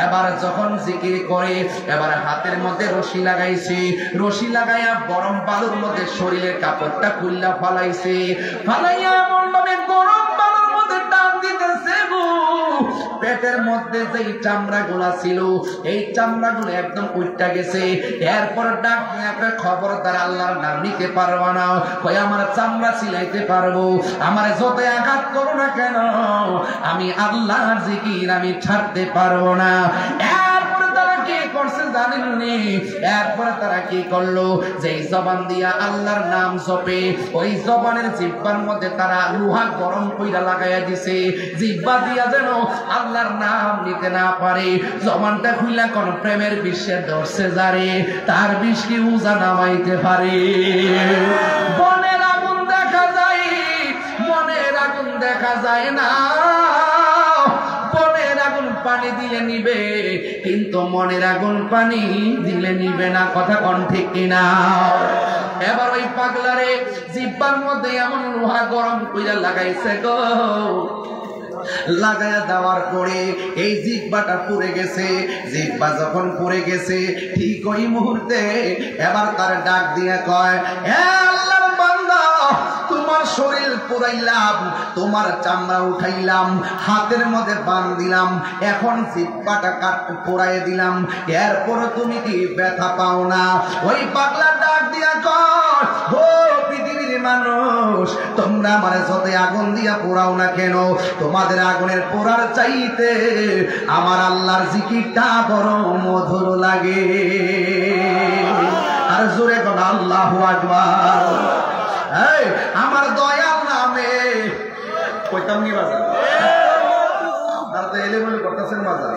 এবার যখন জিকির করে, এবার হাতের মধ্যে রশি লাগাইছে, রশি লাগাইয়া গরম বালুর মধ্যে শরীরের কাপড়টা খুললা ফালাইছে, ফালাইয়া এমন ভাবে গরম বালুর মধ্যে টান দিতেছে গো, পেটের মধ্যে যেই চামড়া গুলা ছিল, এই চামড়া গুলো একদম উঠটা গেছে। এরপর ডাক একটা খবরদার, আল্লাহর নাম নিতে পারবা না, কই আমার চামড়া সিলাইতে পারবো, আমার যত আঘাত করো না কেন, আমি আল্লাহর জিকির আমি ছাড়তে পারবো না। এরপরে তারা কি করছে জানেননি? এরপরে তারা কি করলো, যেই জবান দিয়া আল্লাহর নাম জপে, ওই জবানের জিহ্বার মধ্যে তারা লোহা গরম কইরা লাগাইয়া দিছে, জিহ্বা দিয়া যেন আল্লাহর নাম নিতে না পারে। জবানটা খুইলা কোন প্রেমের বিশ্বের ধরছে যারে, তার বিষ কি উজা নামাইতে পারে? বনের আগুন দেখা যায়, মনের আগুন দেখা যায় না। বনের আগুন পানি দিলে নিবে, কিন্তু মনের আগুন পানি দিলে নিবে না। কথা কোন ঠিক কিনা? এবার ওই পাগলারে জিহ্বার মধ্যে এমন লোহা গরম কইরা লাগাইছে গো, লাগায়া দেওয়ার পরে এই জিহ্বাটা পুড়ে গেছে। জিহ্বা যখন পুড়ে গেছে, ঠিক ওই মুহূর্তে এবার তার ডাক দিয়ে কয়, হে আল্লাহর বান্দা, তোমার শরীর পুরাইলাম, তোমার চামড়া উঠাইলাম, হাতের মধ্যে বান দিলাম, এখন জিহ্বাটা পোড়াই দিলাম, এরপর তুমি কি ব্যথা পাও না? ওই পাগলা ডাক দিয়া কয়, ও পৃথিবীর মানুষ, তোমরা আমার যত আগুন দিয়া পোড়াও না কেন, তোমাদের আগুনের পোড়ার চাইতে আমার আল্লাহর জিকিরটা বড় মধুর লাগে। আর জোরে কোন আল্লাহু আকবার। এই আমার দয়াল নামে কইতাম নি বাজার, আপনারা তো এলে বলে করতেছেন বাজার,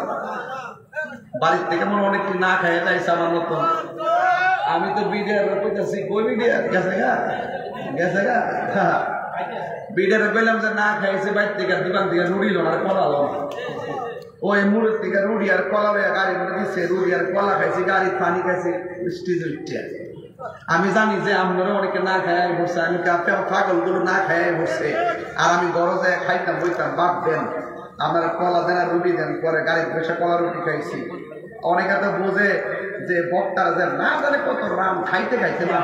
বাড়ির থেকে মনে অনেক না খায় যাইছে আমার মতো। আমি তো বিডিআর কইতাছি, কই বিডিআর গেছে গা, গেছে গা। বিডারে কইলাম যে না খাইছে বাইর থেকে দোকান থেকে রুড়ি লোন আর কলা লোন ওই মুড়ের থেকে রুড়ি আর কলা লইয়া গাড়ি মধ্যে দিচ্ছে রুড়ি আর কলা খাইছি গাড়ি পানি খাইছি স্টেজে উঠে আমি জানি যে আপনারা অনেকে না খাই বসছে আমি পাগলগুলো না খাই বসছে আর আমি গরজে খাইতাম বইতাম বাদ দেন আপনারা কলা দেন আর রুটি দেন পরে গাড়িতে বসে কলা রুটি খাইছি অনেকে তো বোঝে যে বক্তারা যে না জানে কত রাম খাইতে খাইতে না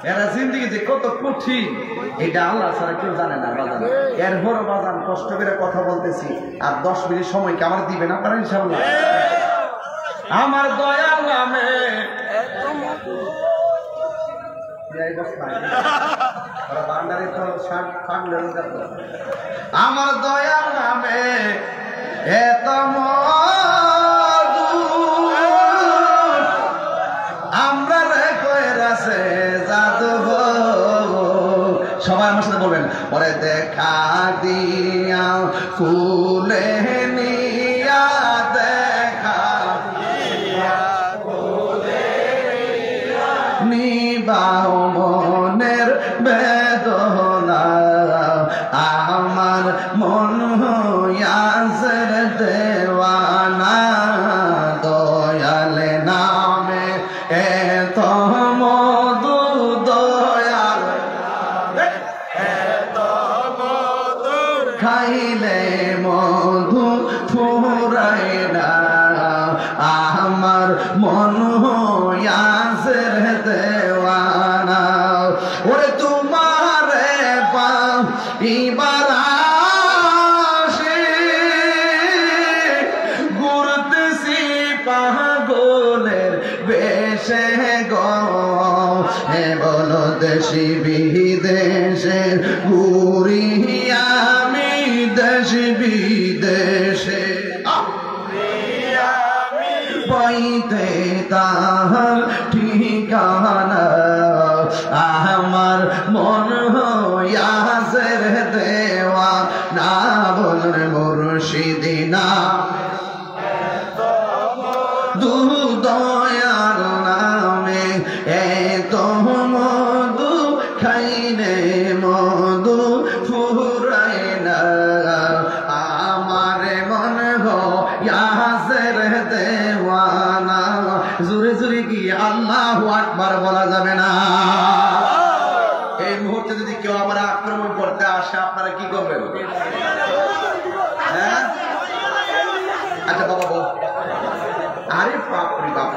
এরা জিন্দিগি যে কত কঠিন এটা আল্লাহ ছাড়া কেউ জানে না বাজান এরপরও বাজান কষ্ট করে কথা বলতেছি আর 10 মিনিট সময় কি আমার দিবেন আপনারা ইনশাআল্লাহ আমার দয়াল নামে আমার দয়াল নামে এত আমরা রে কইরাছে জাদু সবাই আমার সাথে বলবেন পরে দেখা দিয়া কুলে নিয়া দেখা নিবাও মনের বেদনা আমার মন হইয়াছে দেওয়ানা দয়ালে নামে এত মধু দয়াল এত মধু খাইলে মধু ফুরাই না আমার মন হইয়াছে দেওয়ানা ওরে তোমারে পাইবার আশে ঘুরতেছি পাগলের বেশে গো হে বলো দেশি বিদেশে ঘুরি আমি দেশ বিদেশে পাইতে তাহার ঠিকানা আমার মন হইয়াছে দেওয়া না বলরে মুর্শিদিনা দু দয়ার নামে এত মধু খাইলে মধু ফুরাই না আমার মন হইয়াছে দেওয়ানা জোরে জোরে কি আল্লাহু আকবার বলা যাবে না এই মুহূর্তে যদি কেউ আমার আক্রমণ করতে আসে আপনারা কি করবেন হ্যাঁ আচ্ছা বাবা বল আরে বাপরে বাপ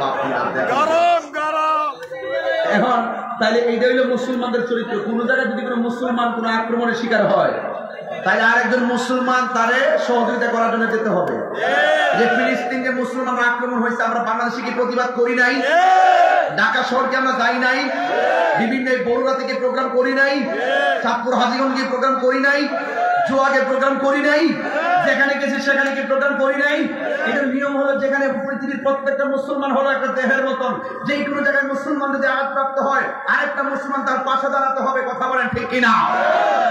এখন তাহলে এইটা হইলো মুসলমানদের চরিত্র কোন জায়গায় যদি কোনো মুসলমান কোন আক্রমণের শিকার হয় তাহলে আরেকজন মুসলমান তারে সহযোগিতা করার জন্য যেতে হবে যে ফিলিস্তিন যে মুসলমান আক্রমণ হয়েছে আমরা বাংলাদেশে কি প্রতিবাদ করি নাই ঢাকা শহরকে আমরা যাই নাই বিভিন্ন বড়ুয়া থেকে প্রোগ্রাম করি নাই চাঁদপুর হাজীগঞ্জে প্রোগ্রাম করি নাই জোয়াগে প্রোগ্রাম করি নাই যেখানে গেছি সেখানে কি প্রোগ্রাম করি নাই এটার নিয়ম হলো যেখানে পৃথিবীর প্রত্যেকটা মুসলমান হলো একটা দেহের মতন যে কোনো জায়গায় মুসলমান যদি আঘাতপ্রাপ্ত হয় আরেকটা মুসলমান তার পাশে দাঁড়াতে হবে কথা বলেন ঠিক কিনা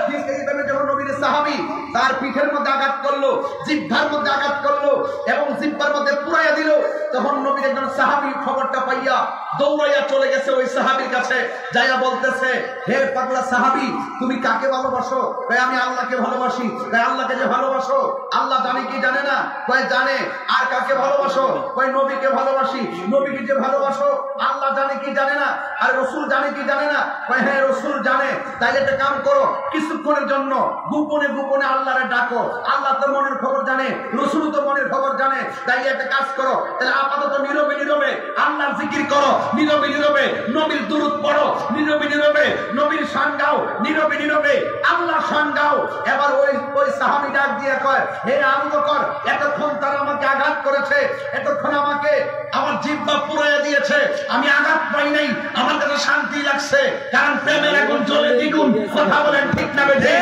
ঠিক এইভাবে যখন নবীর সাহাবী তার পিঠের মধ্যে আঘাত করলো জিহ্বার মধ্যে আঘাত করলো এবং জিহ্বার মধ্যে পুরাইয়া দিল তখন নবীর একজন সাহাবী খবরটা পাইয়া দৌড়াইয়া চলে গেছে ওই সাহাবীর কাছে যাইয়া বলতেছে হে পাগলা সাহাবী তুমি কাকে ভালোবাসো কয় আমি আল্লাহকে ভালোবাসি কয় আল্লাহকে যে ভালোবাসো আল্লাহ জানে কি জানে না কয় জানে আর কাকে ভালোবাসো কয় নবীকে ভালোবাসি নবীকে যে ভালোবাসো আল্লাহ জানে কি জানে না আর রাসূল জানে কি জানে না কয় হ্যাঁ রাসূল জানে তাইলে একটা কাম করো কিছুক্ষণের জন্য গোপনে গোপনে আল্লাহরে ডাকো আল্লাহ তো মনের খবর জানে রাসূল তো মনের খবর জানে তাই একটা কাজ করো তাহলে আপাতত নীরবে নীরবে আল্লাহর জিকির করো নীরবে নীরবে নবীর দুরূদ পড়ো নীরবে নীরবে নবীর শান গাও নীরবে নীরবে আল্লাহর শান গাও এবার ওই সাহাবী ডাক দিয়ে কয় হে আবু বকর এতক্ষণ তারা আমাকে আঘাত করেছে এতক্ষণ আমাকে আমার জিহ্বা পুরাইয়া দিয়েছে আমি আঘাত পাই নাই আমার কাছে শান্তি লাগছে কারণ প্রেমের আগুন জ্বলে দ্বিগুণ কথা বলেন ঠিক না বেঠে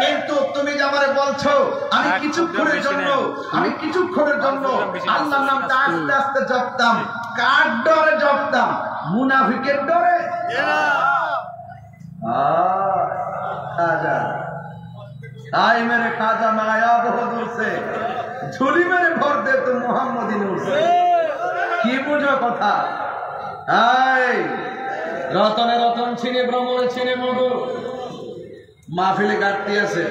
কিন্তু তুমি যে আমারে বলছো আমি কিছুক্ষণের জন্য আল্লাহর নামটা আস্তে আস্তে জপতাম কার ডরে জপতাম মুনাফিকের ডরে खाजा आई मेरे खाजा में आया बहुत दूर से झोली मेरे भर दे तो मोहम्मदी नूर से की बुझो कथा आई রতনে রতন ছিনে ভ্রমণ ছিনে মধু মাহফিলে ঘাটতি আছে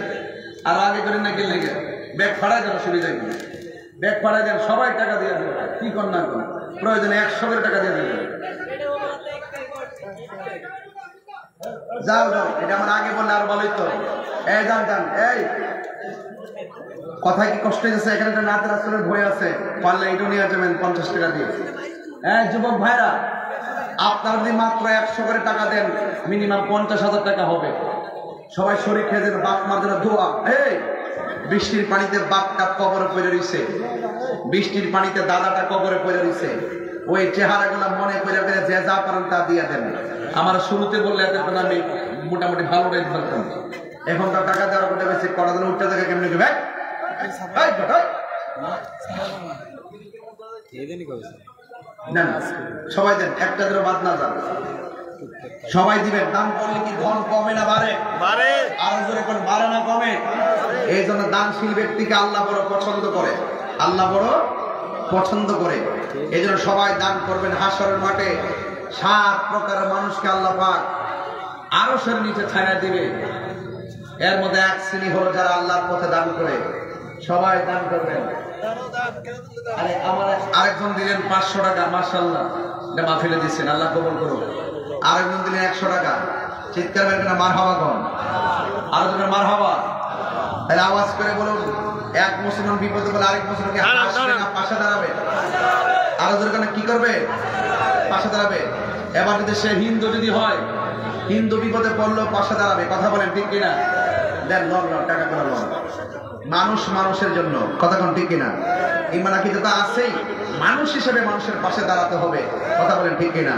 আর আগে করে না গেলে ব্যাগ ফাড়াই দেওয়ার সুবিধা কি ব্যাগ ফাড়াই দেন সবাই টাকা দিয়ে দেবে কি কর না কর প্রয়োজনে 100 করে টাকা দিয়ে দেবে যাও যাও এটা আমার আগে বললে আর ভালোই তো এই যান যান এই কথা কি কষ্ট হয়েছে এখানে একটা নাতের আসলে ভয় আছে পারলে এটাও নিয়ে যাবেন 50 টাকা দিয়ে যুবক ভাইরা আপনারা যদি মাত্র 100 করে টাকা দেন মিনিমাম 50,000 টাকা হবে সবাই শরীর খেয়ে দেন বাপ মার জন্য দোয়া এই বৃষ্টির পানিতে বাপটা কবরে পড়ে রইছে বৃষ্টির পানিতে দাদাটা কবরে পড়ে রইছে ওই চেহারাগুলো মনে করে করে যে যা পারেন তা দিয়ে দেন আমার শুরুতে বললে এতক্ষণ আমি মোটামুটি ভালো রেট ধরতাম এখন তার টাকা দেওয়ার কথা বেশি করা দিন উঠতে থেকে কেমনি দেবে না না সবাই দেন একটা ধরে বাদ না যান সবাই দিবেন দান করলে কি ধন কমে না বাড়ে বাড়ে আর জোরে কোন বাড়ে না কমে এই জন্য দানশীল ব্যক্তিকে আল্লাহ বড় পছন্দ করে আল্লাহ বড় পছন্দ করে এই জন্য সবাই দান করবেন হাসরের মাঠে 7 প্রকারের মানুষকে আল্লাহ পাক আরশের নিচে ছায়া দিবে এর মধ্যে এক শ্রেণী হলো যারা আল্লাহর পথে দান করে সবাই দান করবেন আরে আমার আরেকজন দিলেন 500 টাকা মাশাআল্লাহ এটা মাহফিলে দিচ্ছেন আল্লাহ কবুল করুন আরেকজন দিলেন 100 টাকা চিৎকার করবেন না মারহাবা কোন আরেকজন মারহাবা তাহলে আওয়াজ করে বলুন এক মুসলমান বিপদে বলে আরেক মুসলমানকে হাসবে না পাশে দাঁড়াবে আরেকজন কেন কি করবে পাশে দাঁড়াবে এবার যদি সে হিন্দু যদি হয় হিন্দু বিপদে পড়লো পাশে দাঁড়াবে কথা বলেন ঠিক কিনা দেন লন লন টাকা করে লন মানুষ মানুষের জন্য কথা কোন ঠিক কিনা ইমান কি তো আছেই মানুষ হিসেবে মানুষের পাশে দাঁড়াতে হবে কথা বলেন ঠিক কিনা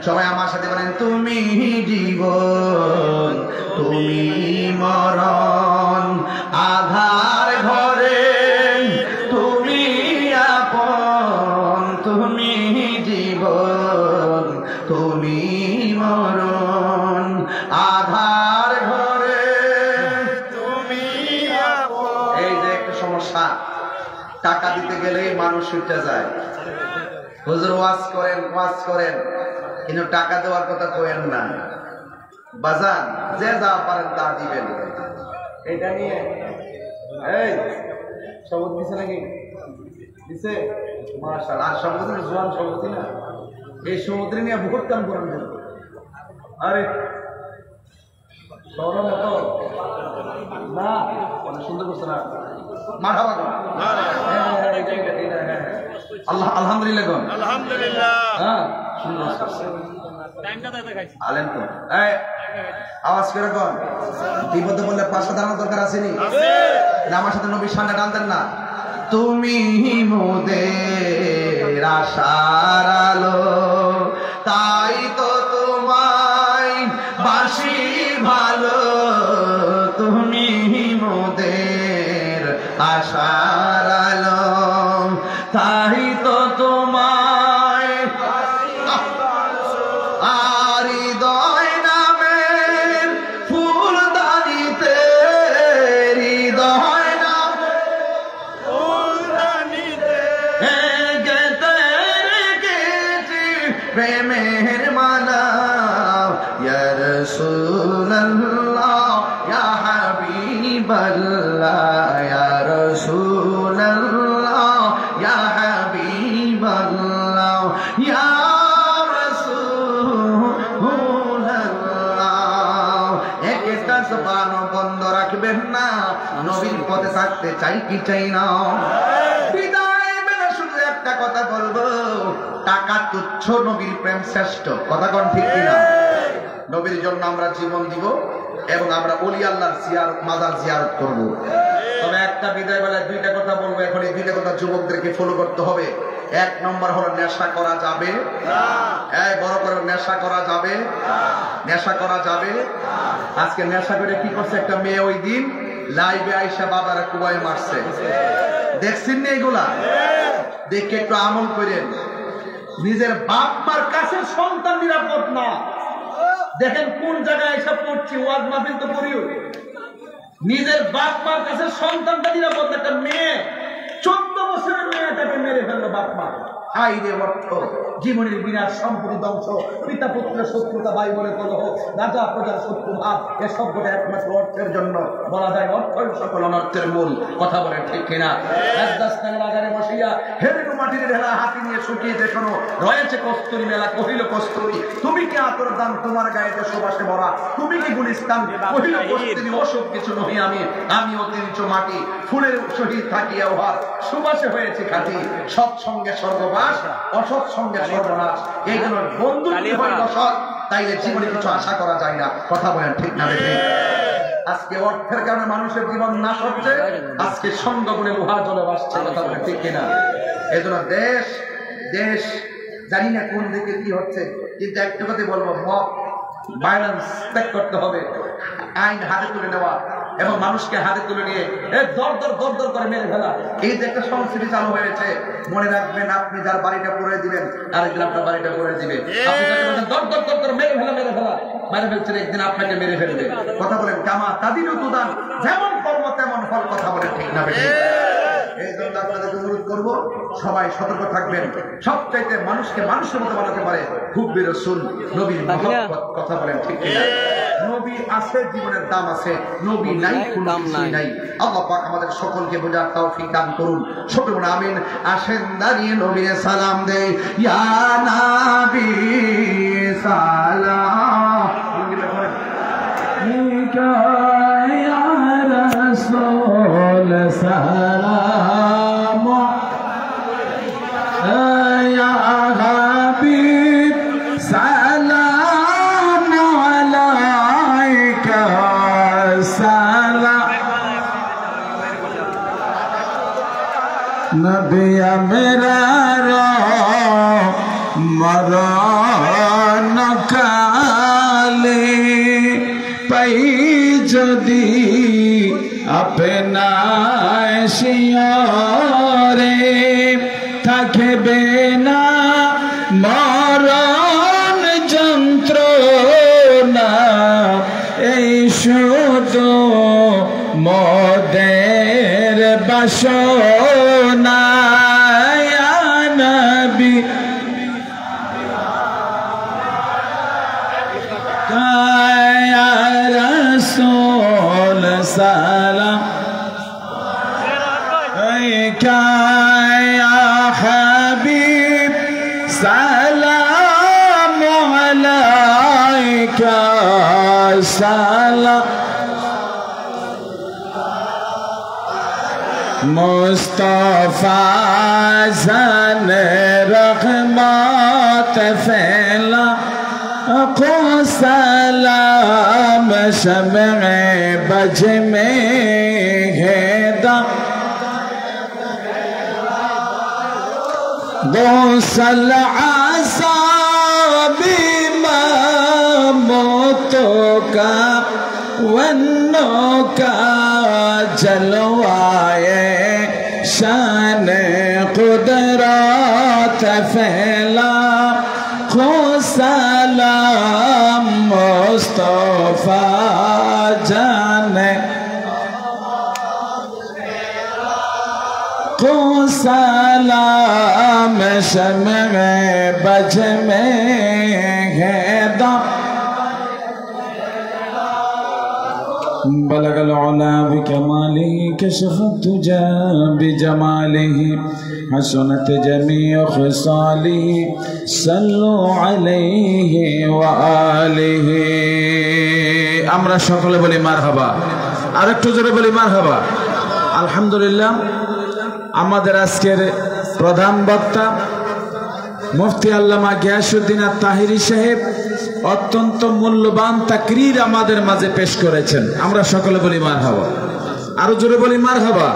সবাই আমার সাথে বলেন তুমি জীবন তুমি মরণ আধার ঘরে তুমি আপন তুমি জীবন তুমি মরণ আধার ঘরে তুমি আপন এই যে একটা সমস্যা টাকা দিতে গেলেই মানুষ উঠে যায় হুজুর ওয়াজ করেন কিন্তু টাকা দেওয়ার কথা কইেন না বাজান যে যা পারেন তা দিবেন এটা নিয়ে এই শপথ দিছে নাকি দিছে মাশাআল্লাহ আর শপথ জোয়ান শপথ না এই সমুদ্র নিয়ে বহুত কাম করেন আরে সরম তো না অনেক সুন্দর করছে না মারহাবা আল্লাহ আলহামদুলিল্লাহ কোন আলহামদুলিল্লাহ হ্যাঁ সুন্দর করছে টাইমটা দেখাইছি আলেন তো এই আওয়াজ করে কোন বিপদে বললে পাশে দাঁড়ানোর দরকার আছে নি আছে না আমার সাথে নবীর সামনে টানতেন না তুমি মোদের আশার আলো তাই তো তোমায় বাসি ভালো তুমি মোদের আশার আলো তাই তো তোমায় আর হৃদয় নামের ফুল দানিতে হৃদয় নামের ফুল দানিতে গেতে রেখেছি প্রেমের মালা ইয়া রাসূলুল্লাহ ইয়া হাবিবাল্লাহ ইয়া রাসূলুল্লাহ ইয়া হাবিবাল্লাহ ইয়া বন্ধ রাখবেন না নবীর পথে থাকতে চাই কি চাই না বিদায় বেলা শুধু একটা কথা বলবো টাকা তুচ্ছ নবীর প্রেম শ্রেষ্ঠ কথা কোন ঠিক কিনা নবীর জন্য আমরা জীবন দিব এবং আমরা ওলি আল্লাহর জিয়ারত মাজার জিয়ারত করব তবে একটা বিদায় বেলায় দুইটা কথা বলবো এখন এই দুইটা কথা যুবকদেরকে ফলো করতে হবে এক নম্বর হলো নেশা করা যাবে না এই বড় করে নেশা করা যাবে না নেশা করা যাবে আজকে নেশা করে কি করছে একটা মেয়ে ওই দিন লাইভে আইসা বাবারা কুবাই মারছে দেখছেন না এগুলা দেখে একটু আমল করেন নিজের বাপ মার কাছে সন্তান নিরাপদ না দেখেন কোন জায়গায় এসব পড়ছি ওয়াজ মাহফিল তো করিও নিজের বাপ মার কাছে সন্তানটা নিরাপদ একটা মেয়ে 14 বছরের মেয়েটাকে মেরে ফেললো বাপ মা আইরে অর্থ, জীবনের বিনাশ, সম্পত্তি ধ্বংস, পিতা পুত্রের শত্রুতা, ভাই বোনের কলহ, রাজা প্রজার শত্রুভাব, এসব গোটা একমাত্র অর্থের জন্য। বলা যায় অর্থই সকল অনর্থের মূল। কথা বলে ঠিক কিনা? রাজস্থানের আগারে বসিয়া হেরেনু মাটির ঢেলা হাতি নিয়ে শুকিয়ে দেখানো রয়েছে কস্তুরী মেলা। কহিল কস্তুরী, তুমি কি আতর দান, তোমার গায়েতে সুবাসে ভরা, তুমি কি গুলিস্তান? কহিল কস্তুরী, ওসব কিছু নহি আমি, আমি অতিরিক্ত মাটি, ফুলের সহিত থাকিয়া উহার সুবাসে হয়েছে খাঁটি। সৎসঙ্গে স্বর্গবাস, অসৎসঙ্গে সর্বনাশ। এই জন্য বন্ধু হইল সৎ, তাইলে জীবনে কিছু আশা করা যায় না। কথা বলেন ঠিক না বেঠিক? আজকে অর্থের কারণে মানুষের জীবন নাশ হচ্ছে, আজকে সঙ্গ গুণে লোহা জলে ভাসছে। কথা বলেন ঠিক কিনা? এই জন্য দেশ দেশ জানি না কোন দিকে কি হচ্ছে, কিন্তু একটা কথা বলবো, মব ভায়োলেন্স ত্যাগ করতে হবে। আইন হাতে তুলে নেওয়া এবং মানুষকে হাতে তুলে নিয়ে দর দর দর দর করে মেরে ফেলা, এই যে একটা সংস্কৃতি চালু হয়েছে। মনে রাখবেন, আপনি যার বাড়িটা পুড়ে দিবেন, আরেকদিন আপনার বাড়িটা পুড়ে দিবে। আপনি যাকে বলছেন দর দর দর দর মেরে ফেলা মেরে ফেলছেন, একদিন আপনাকে মেরে ফেলবে। কথা বলেন কামা তাদিরও তুদান, যেমন কর্ম তেমন ফল। কথা বলেন ঠিক না বেঠিক? এই জন্য আপনাদেরকে অনুরোধ করবো, সবাই সতর্ক থাকবেন। সবচাইতে মানুষকে মানুষের মতো বানাতে পারে হুব্বি রাসূল, নবীর মহব্বত। কথা বলেন ঠিক কিনা? নবী আছে, জীবনের দাম আছে, নবী নাই, কোনো কিছুই নাই। আল্লাহ পাক আমাদের সকলকে বোঝার তৌফিক দান করুন। সকলে বলুন আমিন। আসেন দাঁড়িয়ে নবীর সালাম দেই, ইয়া নবী সালাম, ইয়া রাসূল সালাম, ইয়া হাবিব সালাম আলাইকা সালাম। নবী মেরা মরণ কালে পাই যদি আপনার শিয়রে, থাকবে না মরণ যন্ত্রণা, এই শুধু মোদের বাসনা। ইয়া নবী ইয়া রাসূল সালাম আলাইকা, ইয়া হাবিব সালাম আলাইকা সালাম। মুস্তাফা জান রহমত ফেলা को सलाम, शम्ए बज में है दम, गौसल आसाबी मौतों का वन्नों का जलवाए शान कुदरत फैला। खो सलाम मुस्तफा जाने, खो सलाम शम्ए बज में है दम। बलगल उला बिकमालिही, कशफत तुजा बिजमालिही, हसनत जमीअ खिसालिही, सल्लु अलैहि व आलिहि। আমরা সকলে বলি মারহাবা, আর একটু জোরে বলি মারহাবা। আলহামদুলিল্লাহ। আমাদের আজকের প্রধান বক্তা মুফতি আল্লামা গিয়াসউদ্দিন আত-তাহিরি সাহেব অত্যন্ত মূল্যবান তাকরীর আমাদের মাঝে পেশ করেছেন। আমরা সকলে বলি মারহাবা, আরো জোরে বলি মারহাবা।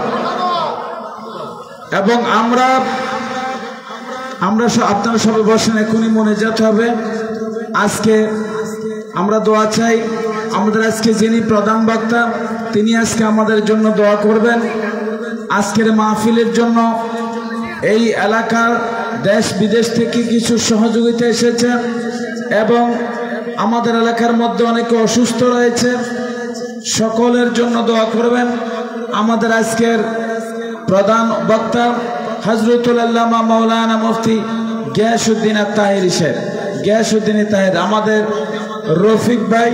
এবং আমরা আপনারা সবাই বসেন, এখনই মনে যেতে হবে। আজকে আমরা দোয়া চাই। আমাদের আজকে যিনি প্রধান বক্তা, তিনি আজকে আমাদের জন্য দোয়া করবেন। আজকের মাহফিলের জন্য এই এলাকার দেশ বিদেশ থেকে কিছু সহযোগিতা এসেছে এবং আমাদের এলাকার মধ্যে অনেকে অসুস্থ রয়েছে, সকলের জন্য দোয়া করবেন। আমাদের আজকের প্রধান বক্তা হযরতুল আল্লামা মাওলানা মুফতি গিয়াসউদ্দিন আত-তাহেরি সাহেব, গিয়াসউদ্দিন তাহের, আমাদের রফিক ভাই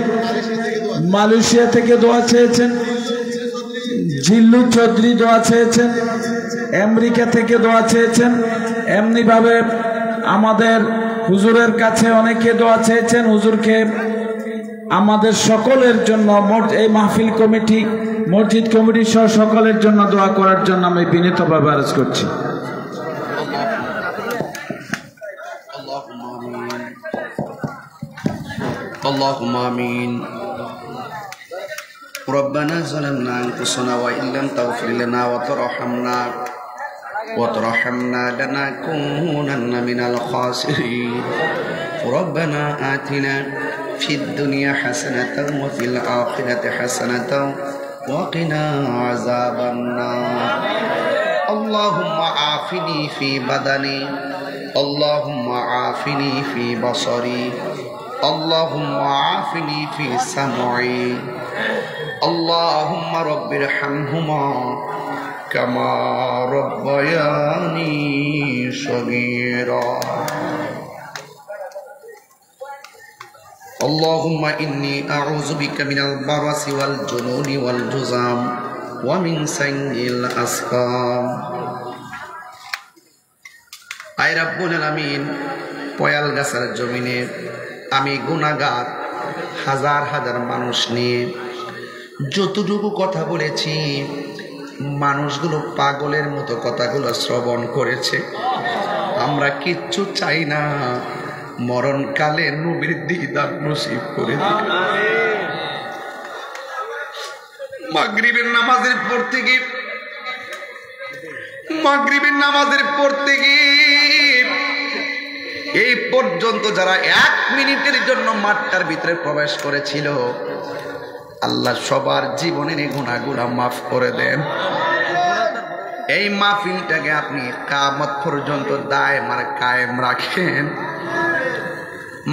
মালয়েশিয়া থেকে দোয়া চেয়েছেন, জিল্লু চৌধুরী দোয়া চেয়েছেন, আমেরিকা থেকে দোয়া চেয়েছেন, এমনি ভাবে আমাদের হুজুরের কাছে অনেকে দোয়া চেয়েছেন। হুজুরকে আমাদের সকলের জন্য, এই মাহফিল কমিটি, মসজিদ কমিটি সহ সকলের জন্য দোয়া করার জন্য আমি বিনীতভাবে আরজ করছি। اللهم آمين. ربنا ظلمنا أنفسنا وإن لم تغفر لنا وترحمنا لنكونن من الخاسرين. ربنا آتنا في الدنيا حسنة وفي الآخرة حسنة وقنا عذاب النار. اللهم عافني في بدني، اللهم عافني في بصري، اللهم عافني في سمعي، اللهم رب ارحمهما كما ربياني صغيرا. اللهم إني أعوذ بك من البرص والجنون والجذام ومن سيء الأسقام. আয় রব্বুল আলামিন, পয়ালগাছার জমিনে আমি গুনাহগার হাজার হাজার মানুষ নিয়ে যতটুকু কথা বলেছি, মানুষগুলো পাগলের মতো কথাগুলো শ্রবণ করেছে। আমরা কিচ্ছু চাই না, মরণকালে নবীর দিদার নসিব করে দিন। মাগরিবের নামাজের পড়তে গিয়ে এই পর্যন্ত যারা 1 মিনিটের জন্য মাঠটার ভিতরে প্রবেশ করেছিল, আল্লাহ সবার জীবনের গুনাহগুলো মাফ করে দেন। এই মাহফিলটাকে আপনি কিয়ামত পর্যন্ত দায়েম আর কায়েম রাখেন।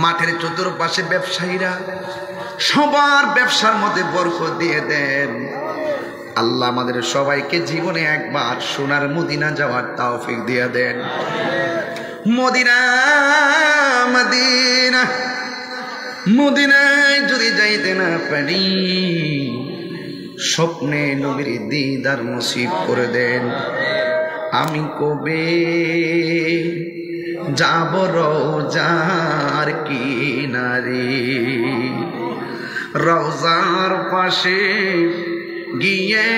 মাঠের চতুর্পাশে ব্যবসায়ীরা সবার ব্যবসার মধ্যে বরকত দিয়ে দেন। আল্লাহ আমাদের সবাইকে জীবনে একবার সোনার মদিনা যাওয়ার তৌফিক দিয়ে দেন। মদিনা মদিনা মদিনায় যদি যাইতে না পারি, স্বপ্নে নবীর দিদার নসিব করে দেন। আমি কবে যাব রওজার কিনারে, রওজার পাশে গিয়ে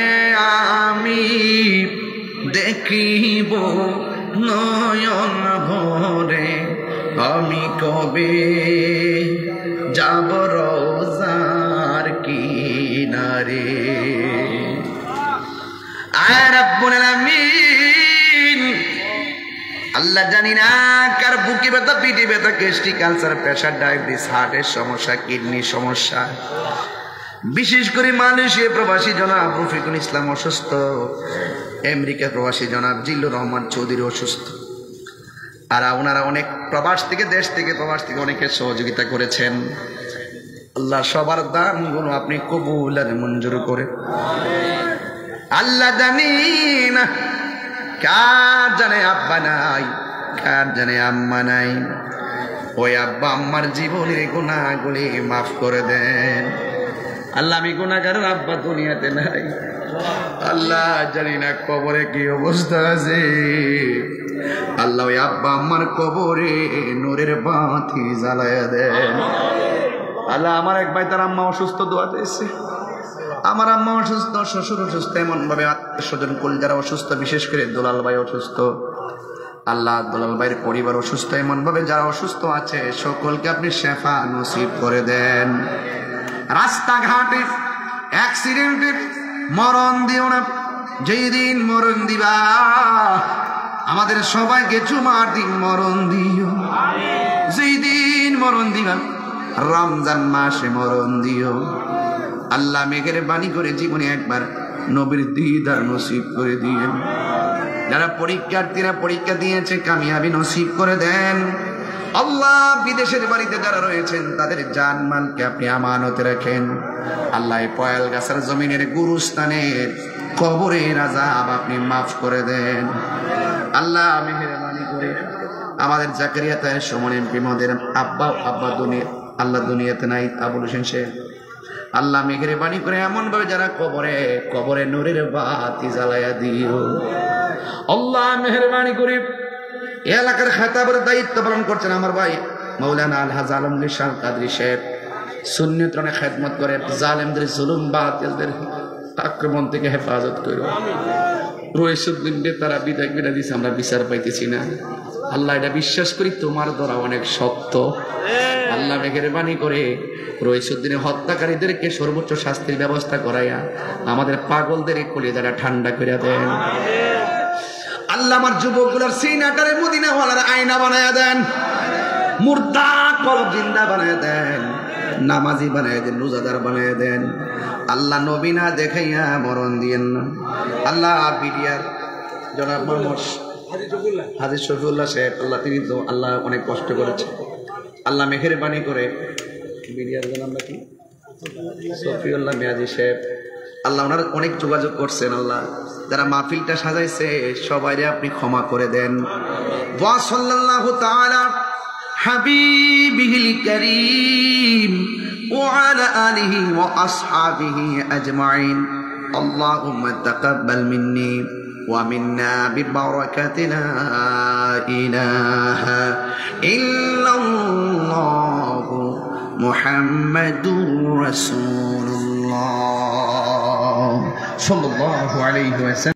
আমি দেখিব নয়ন ভরে। আমি কবে যাব রওজার কিনারে। আয় রব্বুল আলামিন, আল্লাহ জানি না কার বুকে ব্যথা, পিঠে ব্যথা, গ্যাস্ট্রিক, আলসার, প্রেসার, ডায়াবেটিস, হার্টের সমস্যা, কিডনি সমস্যা। বিশেষ করে মালয়েশিয়া প্রবাসী জনাব রফিকুল ইসলাম অসুস্থ, আমেরিকা প্রবাসী জনাব জিল্লুর রহমান চৌধুরী অসুস্থ। আর ওনারা অনেক প্রবাস থেকে, দেশ থেকে, প্রবাস থেকে অনেকে সহযোগিতা করেছেন। আল্লাহ সবার দানগুলো আপনি কবুল আর মঞ্জুর করে। আল্লাহ জানি না কার জানে আব্বা নাই, কার জানে আম্মা নাই। ওই আব্বা আম্মার জীবনের গুনাহগুলি মাফ করে দেন। আল্লাহ আমি গুনাহগারের আব্বা দুনিয়াতে নাই। আল্লাহ জানি না কবরে কি অবস্থা আছে। আল্লাহ ওই আব্বা আম্মার কবরে নূরের বাতি জ্বালায়া দেন। আল্লাহ আমার এক ভাই, তার আম্মা অসুস্থ, দোয়া দিয়েছে। আমার আম্মা অসুস্থ, শ্বশুর অসুস্থ, এমন ভাবে আত্মীয় স্বজন কুল যারা অসুস্থ, বিশেষ করে দুলাল ভাই অসুস্থ। আল্লাহ দুলাল ভাইয়ের পরিবার অসুস্থ, এমন ভাবে যারা অসুস্থ আছে সকলকে আপনি শেফা নসিব করে দেন। রাস্তাঘাটে অ্যাক্সিডেন্টে মরণ দিও না। যেই দিন মরণ দিবা আমাদের সবাইকে জুমার দিন মরণ দিও। যেই দিন মরণ দিবা রমজান মাসে মরণ দিও। আল্লাহ মেঘের বাণী করে জীবনে একবার নবীর দিদার নসিব করে দিয়েন। যারা পরীক্ষার্থীরা পরীক্ষা দিয়েছে কামিয়াবি নসিব করে দেন। আল্লাহ বিদেশের বাড়িতে যারা রয়েছেন তাদের জানমালকে আপনি আমানতে রাখেন। আল্লাহ পয়ালগাছার জমিনের গুরুস্থানের কবরের আযাব আপনি মাফ করে দেন। আল্লাহ মেহেরবানি করে আমাদের জাকারিয়া তাহের সুমন এমপি মহোদয়ের আব্বা দুনিয়াতে নাই, আবুল হোসেন শেখ, আল্লাহ মেহেরবানি করে এমন ভাবে যারা কবরে নূরের বাতি জ্বালায়া দিও। আল্লাহ মেহেরবানি করে এই এলাকার খেতাবের দায়িত্ব পালন করছেন আমার ভাই মাওলানা আলহাজ আলমগীর শাহ কাদরী সাহেব, সুন্নিয়তনে খেদমত করে, জালেমদের জুলুম বাতিলদের আক্রমণ থেকে হেফাজত করো। রইসুদ্দিন তারা বিদায় করে দিয়েছে, আমরা বিচার পাইতেছি না। আল্লাহ এটা বিশ্বাস করি তোমার দ্বারা অনেক সত্য। আল্লাহ মেহেরবানি করে রইসুদ্দিনের হত্যাকারীদেরকে সর্বোচ্চ শাস্তির ব্যবস্থা করাইয়া আমাদের পাগলদের কলিজাটা ঠান্ডা করে দেন। আল্লাহ আমার যুবকগুলোর সিনাটারে মদিনাওয়ালার আয়না বানায়া দেন, মুর্দা কলব জিন্দা বানায়া দেন, নামাজি বানায়া দেন, রোজাদার বানায়া দেন। আল্লাহ নবী না দেখাইয়া মরণ দিয়েন না। আল্লাহ বিডিআর জনাব মোহাম্মদ হাজী শফিউল্লাহ সাহেব, আল্লাহ তিনি তো আল্লাহ অনেক কষ্ট করেছে। আল্লাহ মেহেরবানি করে বিডিআর জনাব নাকি শফিউল্লাহ মিয়াজি সাহেব, আল্লাহ ওনার অনেক যোগাযোগ করছেন। আল্লাহ যারা মাহফিলটা সাজাইছে সবাইরে আপনি ক্ষমা করে দেন। ওয়া সাল্লাল্লাহু তাআলা হাবিবিহিল কারীম ওয়া আলা আলিহি ওয়া আসহাবিহি আজমাইন। আল্লাহুম্মা তাকাব্বাল মিন্নি ওয়া মিন্না বিবারাকাতি লা ইলাহা ইল্লাল্লাহু মুহাম্মাদুর রাসূলুল্লাহ সাল্লাল্লাহু আলাইহি ওয়াসাল্লাম।